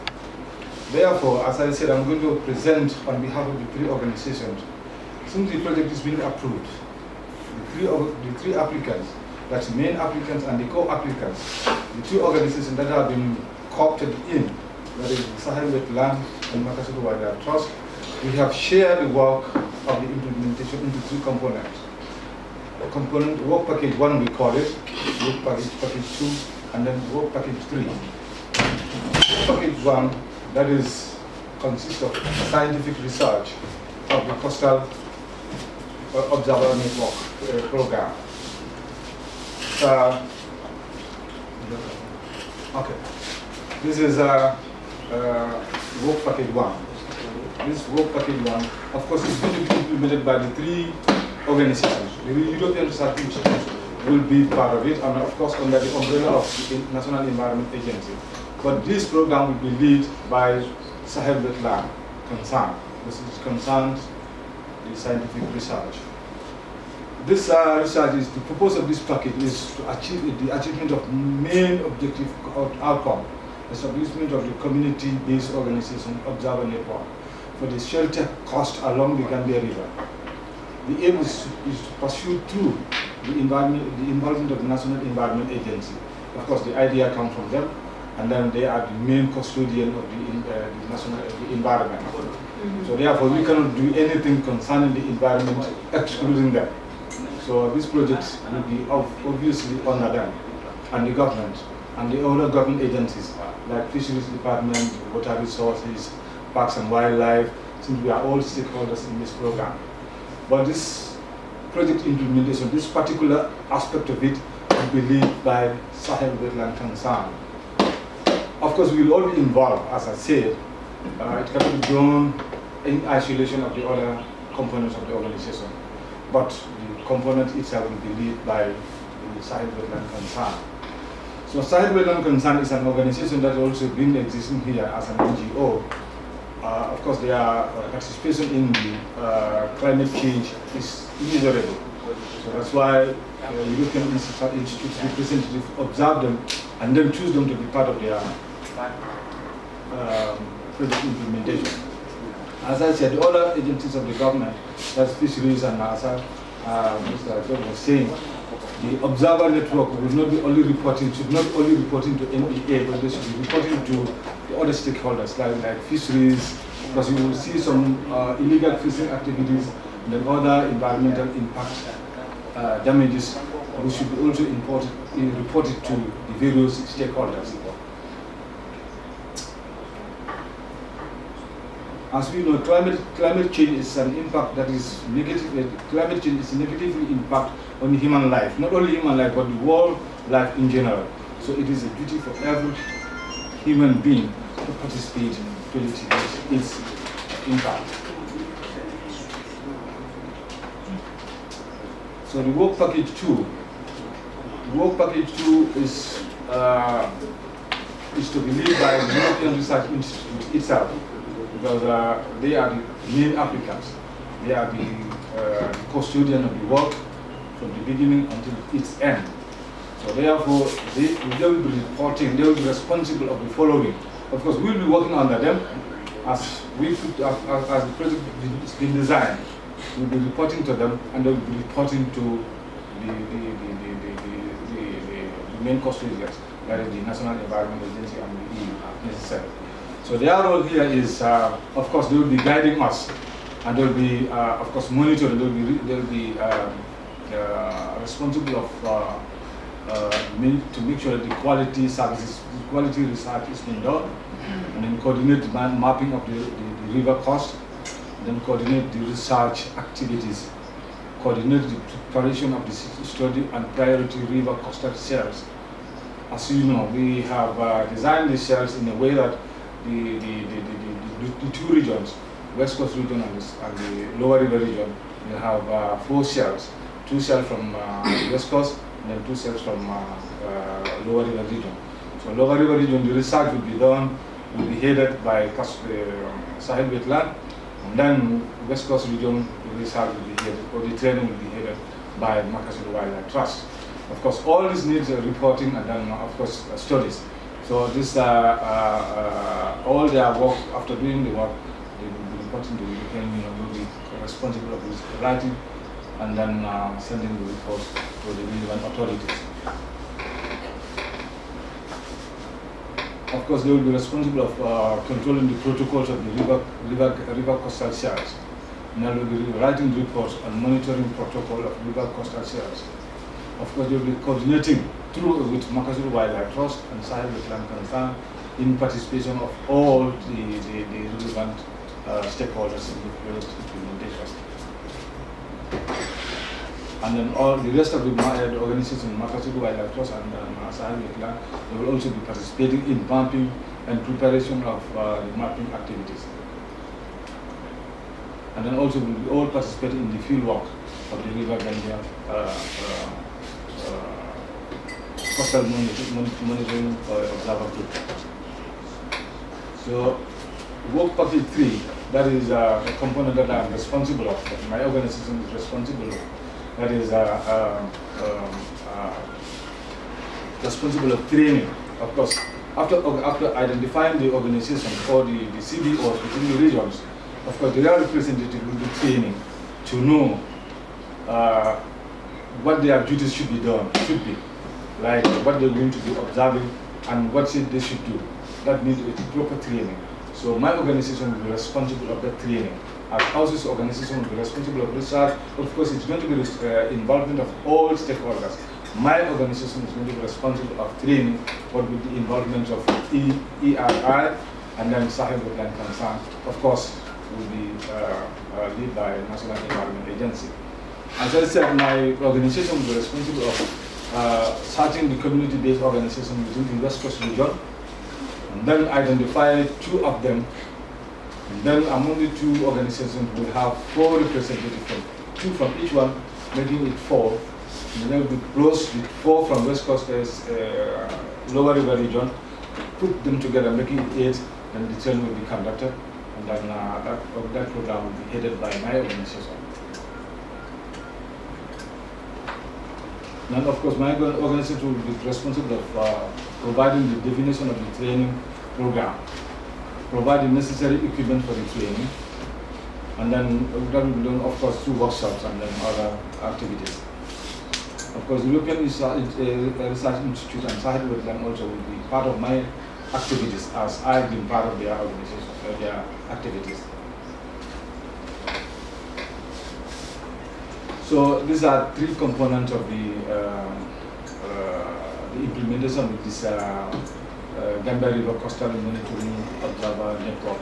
Therefore, as I said, I'm going to present on behalf of the three organizations. Since the project is being approved, the three applicants, that's main applicants and the co-applicants, the two organizations that have been co-opted in, that is Sahel Wetland and Makasulu Wildlife Trust, we have shared the work of the implementation into three components. Work package 1 we call it, work package 2, and then work package 3. Package 1, that is consists of scientific research of the Coastal Observer Network program. Okay, this is work package 1. This work package 1, of course, is going to be implemented by the three organizations. The European Research Institute will be part of it, and of course under the umbrella of the National Environment Agency. But this program will be led by Sahel Wetland Concern. This is concerned the scientific research. This research is, the purpose of this package is to achieve the achievement of main objective outcome, establishment of the community-based organization observer network for the shelter coast along the Gambia River. The aim is to pursue through the involvement of the National Environment Agency. Of course, the idea comes from them, and then they are the main custodian of the national environment. So therefore, we cannot do anything concerning the environment excluding them. So this project will be obviously under them and the government and the other government agencies like Fisheries Department, Water Resources, Parks and Wildlife, since we are all stakeholders in this program. But this project implementation, this particular aspect of it, will be led by Sahel Wetland Concern. Of course, we will all be involved, as I said. It cannot be done in isolation of the other components of the organization. But the component itself will be led by the Sahel Wetland Concern. So Sahel Wetland Concern is an organization that has also been existing here as an NGO. Of course, their participation in the climate change is immeasurable. So that's why the European Institute's representatives observe them and then choose them to be part of their project implementation. As I said, the other agencies of the government, that's Fisheries and NASA, Mr. John was saying, the observer network will not be only reporting, should not only reporting to NEA, but they should be reporting to the other stakeholders, like fisheries, because you will see some illegal fishing activities and then other environmental impact damages, which should be also reported to the various stakeholders. As we know, climate change is an impact that is negative. Climate change is negatively impact on human life, not only human life, but the world life in general. So it is a duty for every human being to participate to mitigate its impact. So the work package 2. The work package 2 is to be led by the European Research Institute itself, because they are the main applicants. They are the custodian of the work from the beginning until its end. So therefore, they will be reporting, they will be responsible of the following. Of course, we will be working under them as the project has been designed. we'll be reporting to them, and they'll be reporting to the main custodians, that is the National Environment Agency and the EU necessary. So their role here is, of course, they will be guiding us, and they'll be, of course, monitoring. They'll be responsible of to make sure that the quality services, the quality research is being done, and then coordinate the mapping of the river coast, then coordinate the research activities, coordinate the preparation of the study and priority river coastal shells. As you know, we have designed these shells in a way that the two regions, West Coast region and the Lower River region, will have 4 shells, 2 shells from the West Coast and then 2 shells from Lower River region. So Lower River region, the research will be done, will be headed by Sahel Wetland, and then West Coast region, the research will be headed, or the training will be headed by Makasulu Wildlife Trust. Of course, all this needs reporting and then, of course, studies. So this, all their work, after doing the work, they will be reporting to the European Union, will be responsible of this writing and then sending the reports to the relevant authorities. Of course, they will be responsible of controlling the protocols of the river coastal shells. And they will be writing reports and monitoring protocol of river coastal shells. Of course, they will be coordinating through with Makasulu Wildlife Trust and Sahel Wetland Concern in participation of all the relevant stakeholders in the project implementation. And then all the rest of the organizations in Makasulu Wildlife Trust and Sahel Wetland, they will also be participating in mapping and preparation of the mapping activities. And then also will be all participating in the field work of the River Gambia coastal monitoring observer group. So work package 3, that is a component that I'm responsible of, that my organization is responsible of. That is responsible of training. Of course, after identifying the organization or the CBOs within the regions, of course, the real representative will be training to know what their duties should be, like what they're going to be observing and what they should do. That needs proper training. So my organization will be responsible of that training. As houses organization will be responsible of research. Of course, it's going to be involvement of all stakeholders. My organization is going to be responsible of training, but with the involvement of ERI and then Sahel Wetland Concern. Of course, will be led by National Environment Agency. As I said, my organization will be responsible of starting the community-based organization within the West Coast region, and then identify 2 of them. And then among the 2 organizations, we'll have 4 representatives, 2 from each one, making it 4. And then we'll close with 4 from West Coast Lower River region, put them together, making it 8, and the training will be conducted. And then that program will be headed by my organization. And of course, my organization will be responsible of providing the definition of the training program, providing necessary equipment for the training, and then that will be done, of course, through workshops and then other activities. Of course, the European Research Institute and Sahel Wetland also will be part of my activities, as I've been part of their organization, their activities. So these are 3 components of the implementation of this Gambia River Coastal Monitoring Observer Network.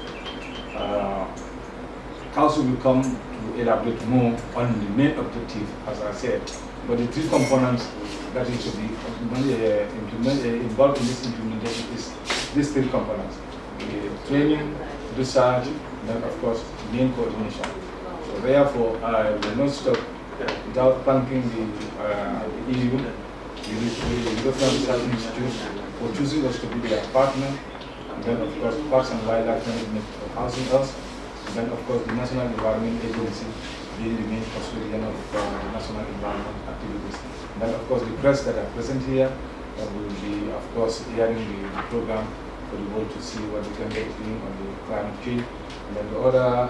Council will come to elaborate more on the main objective, as I said. But the 3 components that it should be involved in this implementation is these 3 components: the training, research, and then of course main coordination. So therefore, I will not stop without thanking the EU, the European Research Institute, for choosing us to be their partner, and then of course Parks and Wildlife Management for housing us, and then of course the National Environment Agency being the main custodian of the national environment activities. And then of course the press that are present here will be of course hearing the program for the world to see what the Gambia is doing on the climate change. And then the other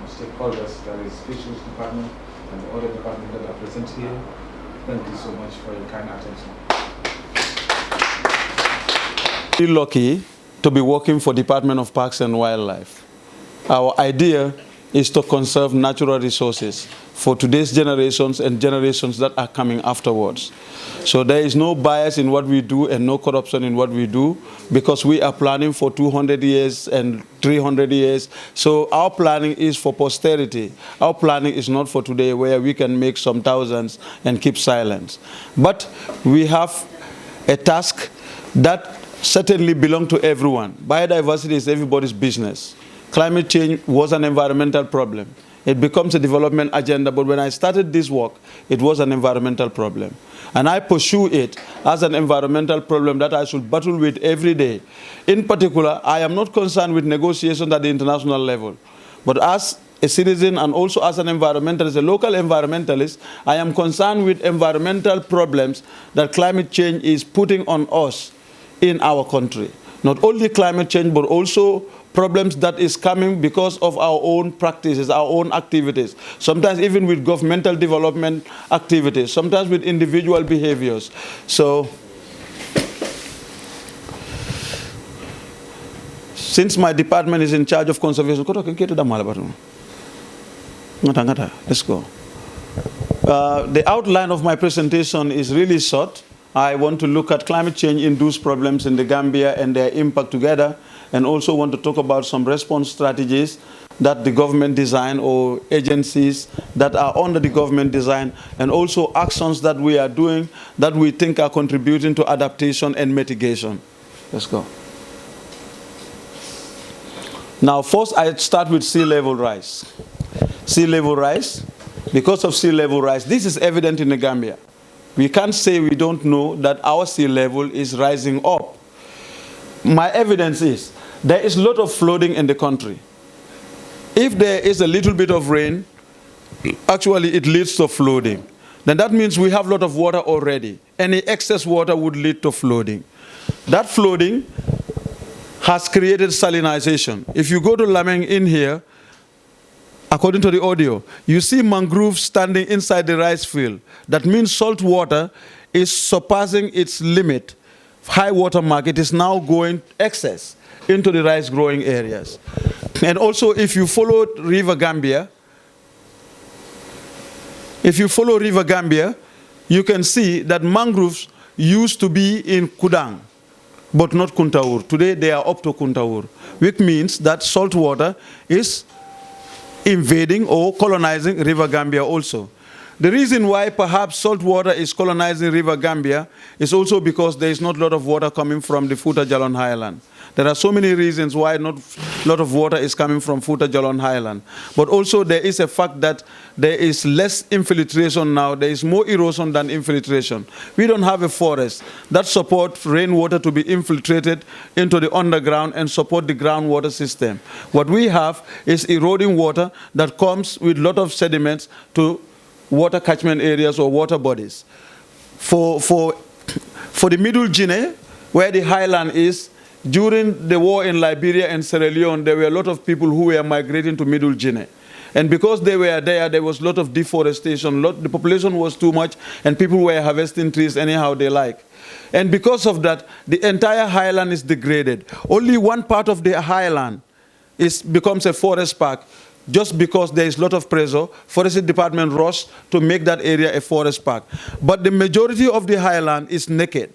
stakeholders, that is Fisheries Department and the other departments that are present here, thank you so much for your kind attention. We're lucky to be working for Department of Parks and Wildlife. Our idea is to conserve natural resources for today's generations and generations that are coming afterwards. So there is no bias in what we do and no corruption in what we do, because we are planning for 200 years and 300 years. So our planning is for posterity. Our planning is not for today, where we can make some thousands and keep silence. But we have a task that certainly belongs to everyone. Biodiversity is everybody's business. Climate change was an environmental problem. It becomes a development agenda, but when I started this work, it was an environmental problem. And I pursue it as an environmental problem that I should battle with every day. In particular, I am not concerned with negotiations at the international level, but as a citizen and also as an environmentalist, a local environmentalist, I am concerned with environmental problems that climate change is putting on us in our country. Not only climate change, but also problems that is coming because of our own practices, our own activities, sometimes even with governmental development activities, sometimes with individual behaviors. So, since my department is in charge of conservation, let's go. The outline of my presentation is really short. I want to look at climate change-induced problems in the Gambia and their impact together, and also want to talk about some response strategies that the government design or agencies that are under the government design, and also actions that we are doing that we think are contributing to adaptation and mitigation. Let's go. Now, first I start with sea level rise. Sea level rise, because of sea level rise, this is evident in the Gambia. We can't say we don't know that our sea level is rising up. My evidence is there is a lot of flooding in the country. If there is a little bit of rain, actually it leads to flooding. Then that means we have a lot of water already. Any excess water would lead to flooding. That flooding has created salinization. If you go to Lameng in here, according to the audio, you see mangroves standing inside the rice field. That means salt water is surpassing its limit. High water mark, it is now going excess into the rice growing areas. And also, if you follow River Gambia, you can see that mangroves used to be in Kudang, but not Kuntaur. Today they are up to Kuntaur, which means that salt water is invading or colonizing River Gambia also. The reason why perhaps salt water is colonizing River Gambia is also because there is not a lot of water coming from the Futa Jalon Highland. There are so many reasons why not a lot of water is coming from Futa Jalon Highland. But also there is a fact that there is less infiltration now. There is more erosion than infiltration. We don't have a forest that supports rainwater to be infiltrated into the underground and support the groundwater system. What we have is eroding water that comes with a lot of sediments to water catchment areas or water bodies. For the Middle Guinea, where the highland is, during the war in Liberia and Sierra Leone, there were a lot of people who were migrating to Middle Guinea. And because they were there was a lot of deforestation. The population was too much, and people were harvesting trees anyhow they like. And because of that, the entire highland is degraded. Only one part of the highland becomes a forest park. Just because there is a lot of pressure, Forestry Department rushed to make that area a forest park. But the majority of the highland is naked.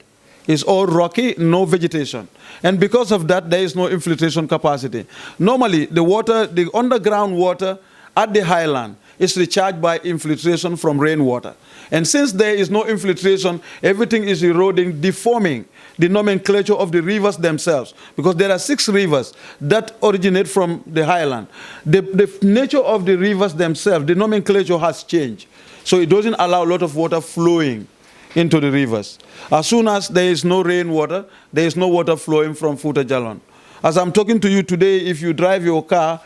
It's all rocky, no vegetation. And because of that, there is no infiltration capacity. Normally, the underground water at the highland is recharged by infiltration from rainwater. And since there is no infiltration, everything is eroding, deforming the nomenclature of the rivers themselves. Because there are 6 rivers that originate from the highland. The nature of the rivers themselves, the nomenclature has changed. So it doesn't allow a lot of water flowing into the rivers. As soon as there is no rainwater, there is no water flowing from Futa Jalon. As I'm talking to you today, if you drive your car,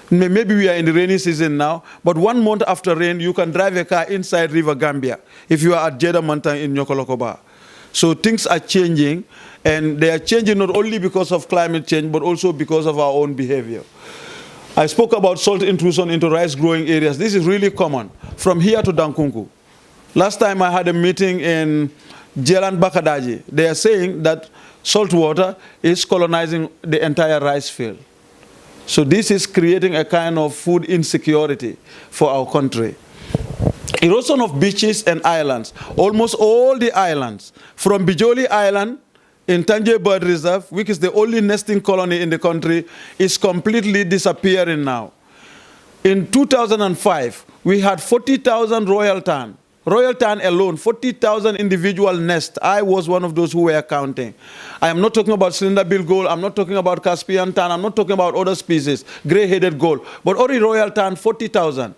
maybe we are in the rainy season now, but 1 month after rain, you can drive a car inside River Gambia if you are at Jeddah Mountain in Nyokolokoba. So things are changing, and they are changing not only because of climate change, but also because of our own behavior. I spoke about salt intrusion into rice growing areas. This is really common, from here to Dankunku. Last time I had a meeting in Jelan Bakadaji. They are saying that salt water is colonizing the entire rice field. So this is creating a kind of food insecurity for our country. Erosion of beaches and islands. Almost all the islands, from Bijoli Island in Tanje Bird Reserve, which is the only nesting colony in the country, is completely disappearing now. In 2005, we had 40,000 royal tan. Royal tan alone, 40,000 individual nests. I was one of those who were counting. I am not talking about cylinder bill gold. I'm not talking about Caspian tan. I'm not talking about other species, gray-headed gold. But only royal tan, 40,000.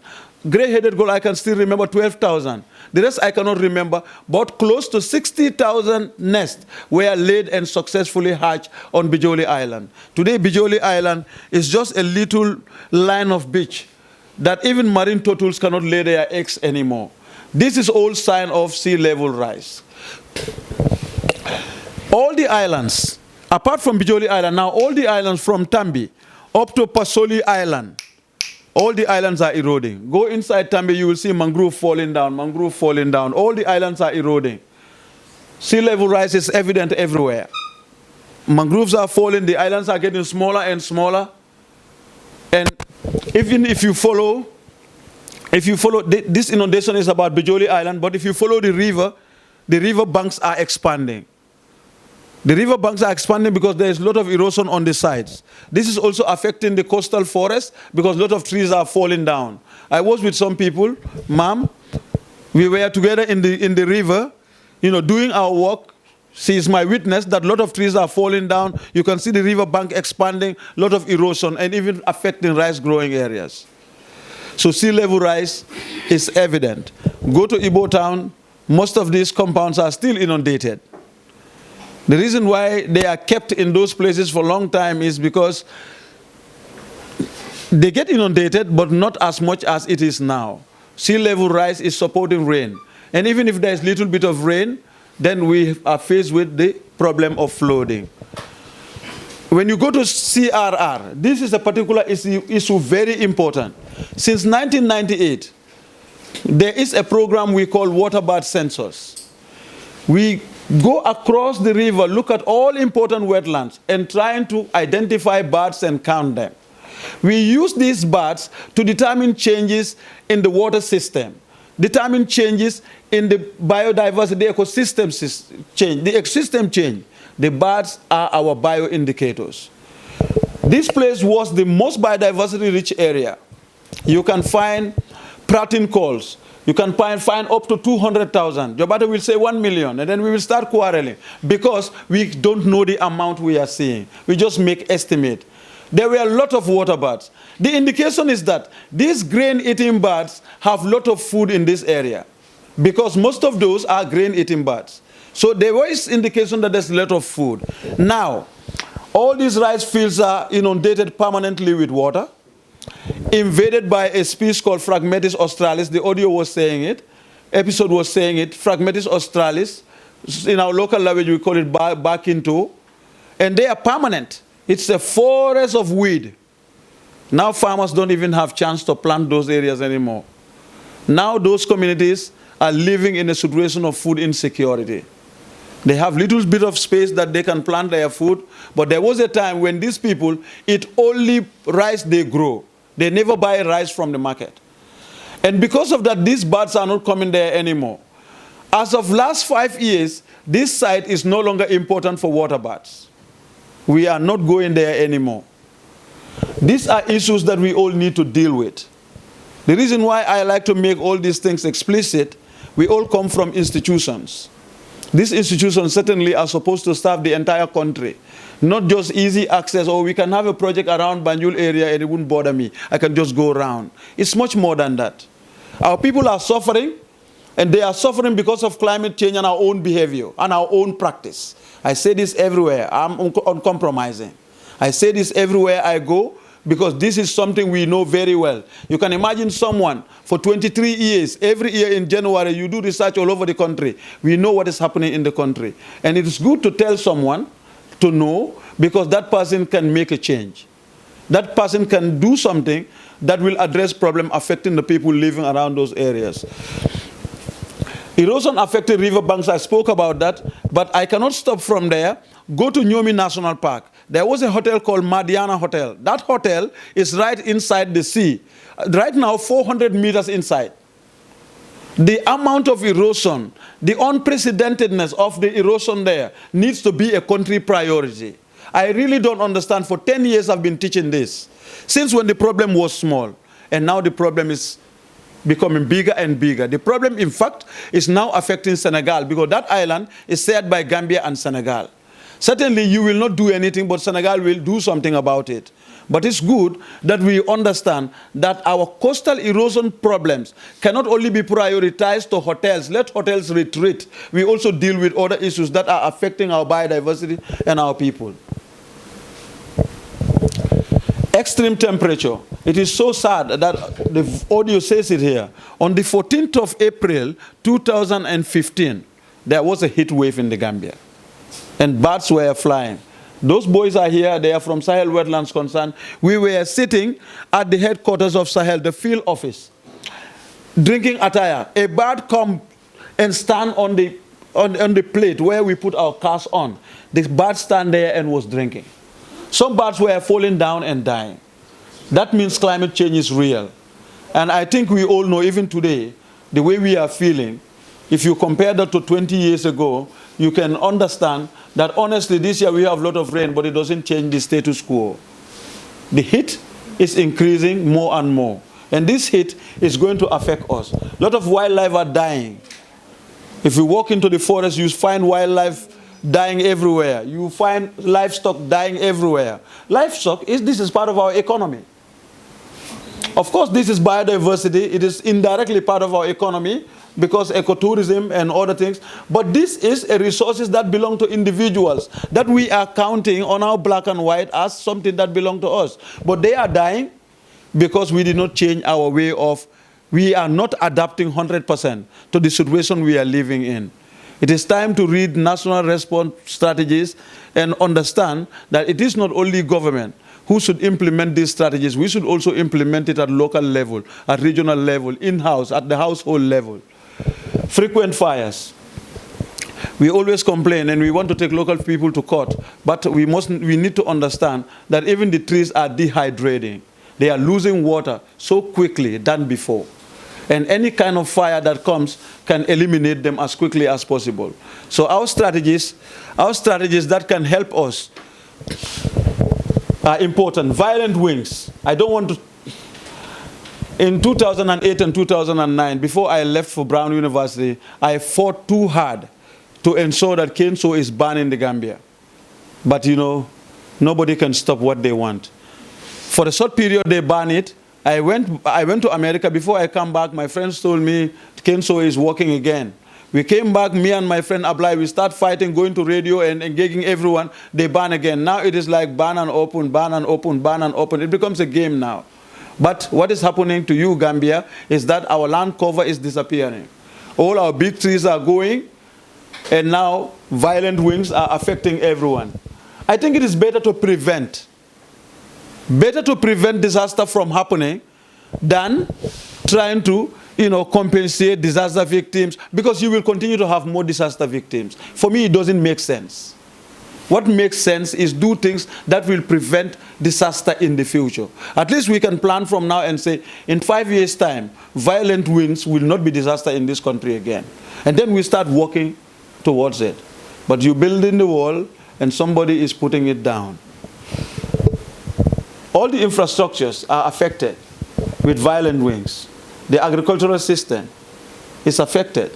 Gray-headed gold, I can still remember 12,000. The rest I cannot remember, but close to 60,000 nests were laid and successfully hatched on Bijoli Island. Today, Bijoli Island is just a little line of beach that even marine turtles cannot lay their eggs anymore. This is all sign of sea level rise. All the islands, apart from Bijoli Island, now all the islands from Tambi up to Pasoli Island, all the islands are eroding. Go inside Tambi, you will see mangrove falling down, mangrove falling down. All the islands are eroding. Sea level rise is evident everywhere. Mangroves are falling, the islands are getting smaller and smaller. And even if you follow, this inundation is about Bijoli Island, but if you follow the river banks are expanding. The river banks are expanding because there is a lot of erosion on the sides. This is also affecting the coastal forest because a lot of trees are falling down. I was with some people, ma'am, we were together in the river, doing our work. She is my witness that a lot of trees are falling down. You can see the river bank expanding, a lot of erosion, and even affecting rice growing areas. So sea level rise is evident. Go to Ibo Town, most of these compounds are still inundated. The reason why they are kept in those places for a long time is because they get inundated, but not as much as it is now. Sea level rise is supporting rain. And even if there is little bit of rain, then we are faced with the problem of flooding. When you go to CRR, this is a particular issue very important. Since 1998, there is a program we call water bird census. We go across the river, look at all important wetlands, and trying to identify birds and count them. We use these birds to determine changes in the water system, determine changes in the biodiversity, the ecosystem change, the ecosystem change. The birds are our bioindicators. This place was the most biodiversity-rich area. You can find pratin calls. You can find up to 200,000. Jobata will say 1 million, and then we will start quarreling because we don't know the amount we are seeing. We just make estimate. There were a lot of water birds. The indication is that these grain-eating birds have a lot of food in this area because most of those are grain-eating birds. So there was indication that there's a lot of food. Now, all these rice fields are inundated permanently with water, invaded by a species called Phragmites australis. The audio was saying it, episode was saying it, Phragmites australis. In our local language, we call it Bakinto. And they are permanent. It's a forest of weed. Now farmers don't even have chance to plant those areas anymore. Now those communities are living in a situation of food insecurity. They have little bit of space that they can plant their food, but there was a time when these people eat only rice they grow. They never buy rice from the market. And because of that, these birds are not coming there anymore. As of last 5 years, this site is no longer important for water birds. We are not going there anymore. These are issues that we all need to deal with. The reason why I like to make all these things explicit, we all come from institutions. These institutions certainly are supposed to serve the entire country, not just easy access, or we can have a project around Banjul area and it wouldn't bother me. I can just go around. It's much more than that. Our people are suffering, and they are suffering because of climate change and our own behavior and our own practice. I say this everywhere. I'm uncompromising. I say this everywhere I go. because this is something we know very well. You can imagine someone for 23 years, every year in January, you do research all over the country. We know what is happening in the country. And it is good to tell someone to know, because that person can make a change. That person can do something that will address problems affecting the people living around those areas. Erosion affected riverbanks, I spoke about that, but I cannot stop from there. Go to Nyomi National Park. There was a hotel called Madiana Hotel. That hotel is right inside the sea. Right now, 400 meters inside. The amount of erosion, the unprecedentedness of the erosion there needs to be a country priority. I really don't understand. For 10 years I've been teaching this, since when the problem was small, and now the problem is becoming bigger and bigger. The problem, in fact, is now affecting Senegal, because that island is shared by Gambia and Senegal. Certainly you will not do anything, but Senegal will do something about it. But it's good that we understand that our coastal erosion problems cannot only be prioritized to hotels. Let hotels retreat. We also deal with other issues that are affecting our biodiversity and our people. Extreme temperature. It is so sad that the audio says it here. On the 14th of April, 2015, there was a heat wave in the Gambia. And birds were flying. Those boys are here, they are from Sahel Wetlands Concern. We were sitting at the headquarters of Sahel, the field office, drinking attire. A bird come and stand on the plate where we put our cars on. The bird stand there and was drinking. Some birds were falling down and dying. That means climate change is real. And I think we all know, even today, the way we are feeling, if you compare that to 20 years ago, you can understand that honestly this year we have a lot of rain, but it doesn't change the status quo. The heat is increasing more and more. And this heat is going to affect us. A lot of wildlife are dying. If you walk into the forest, you find wildlife dying everywhere. You find livestock dying everywhere. Livestock, this is part of our economy. Of course, this is biodiversity. It is indirectly part of our economy because ecotourism and other things. But this is a resources that belong to individuals that we are counting on our black and white as something that belong to us. But they are dying because we did not change our way of, we are not adapting 100% to the situation we are living in. It is time to read national response strategies and understand that it is not only government who should implement these strategies. We should also implement it at local level, at regional level, in-house, at the household level. Frequent fires. We always complain and we want to take local people to court, but we need to understand that even the trees are dehydrating. They are losing water so quickly than before. And any kind of fire that comes can eliminate them as quickly as possible. So our strategies that can help us are important. Violent wings. I don't want to... In 2008 and 2009, before I left for Brown University, I fought too hard to ensure that cane saw is banned in the Gambia. But you know, nobody can stop what they want. For a short period, they banned it. I went to America. Before I come back, my friends told me cane saw is working again. We came back, me and my friend Ablai, we start fighting, going to radio and engaging everyone. They ban again. Now it is like ban and open, ban and open, ban and open. It becomes a game now. But what is happening to you, Gambia, is that our land cover is disappearing. All our big trees are going, and now violent winds are affecting everyone. I think it is better to prevent. Better to prevent disaster from happening than trying to, compensate disaster victims, because you will continue to have more disaster victims. For me, it doesn't make sense. What makes sense is do things that will prevent disaster in the future. At least we can plan from now and say, in 5 years' time, violent winds will not be disaster in this country again. And then we start working towards it. But you build in the wall and somebody is putting it down. All the infrastructures are affected with violent winds. The agricultural system is affected.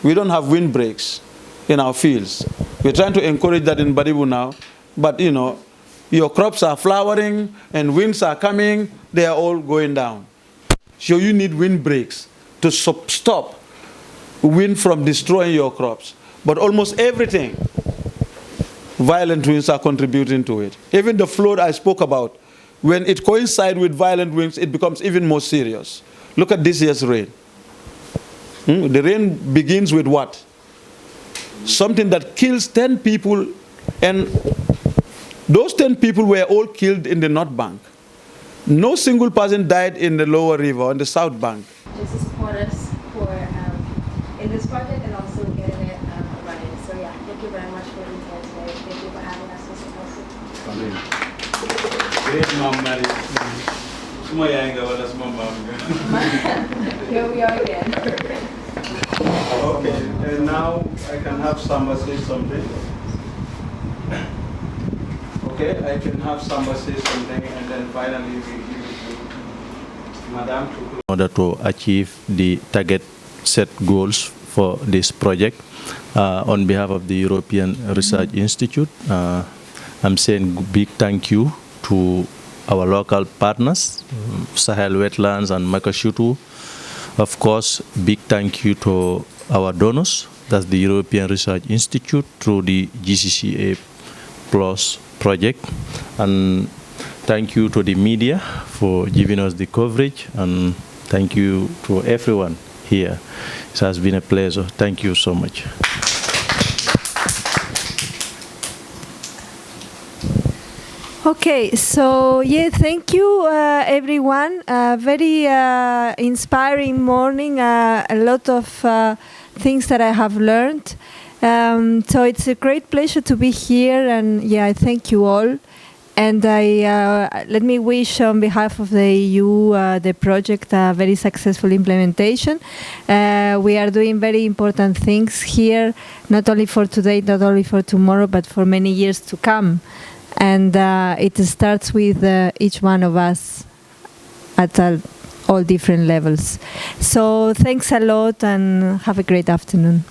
We don't have windbreaks in our fields. We're trying to encourage that in Baribu now, but your crops are flowering and winds are coming, they are all going down. So you need windbreaks to stop wind from destroying your crops. But almost everything, violent winds are contributing to it. Even the flood I spoke about, when it coincides with violent winds, it becomes even more serious. Look at this year's rain. The rain begins with what? Something that kills 10 people, and those 10 people were all killed in the North Bank. No single person died in the lower river, on the South Bank. Just to support us for in this project and also getting it running. So yeah, thank you very much for being here today. Thank you for having us as Great mom, Mary. Here we are again. Okay, and now I can have Samba say something. Okay, I can have Samba say something, and then finally we give it to Madame to. In order to achieve the target set goals for this project, on behalf of the European Research Institute, I'm saying big thank you to our local partners, Sahel Wetlands and Makashutu. Of course, big thank you to our donors, that's the European Research Institute through the GCCA Plus project. And thank you to the media for giving us the coverage, and thank you to everyone here. It has been a pleasure. Thank you so much. Okay, so yeah, thank you everyone. Very inspiring morning. A lot of things that I have learned. So it's a great pleasure to be here, and yeah, I thank you all. And let me wish on behalf of the EU, the project, a very successful implementation. We are doing very important things here, not only for today, not only for tomorrow, but for many years to come. And it starts with each one of us at all different levels. So thanks a lot and have a great afternoon.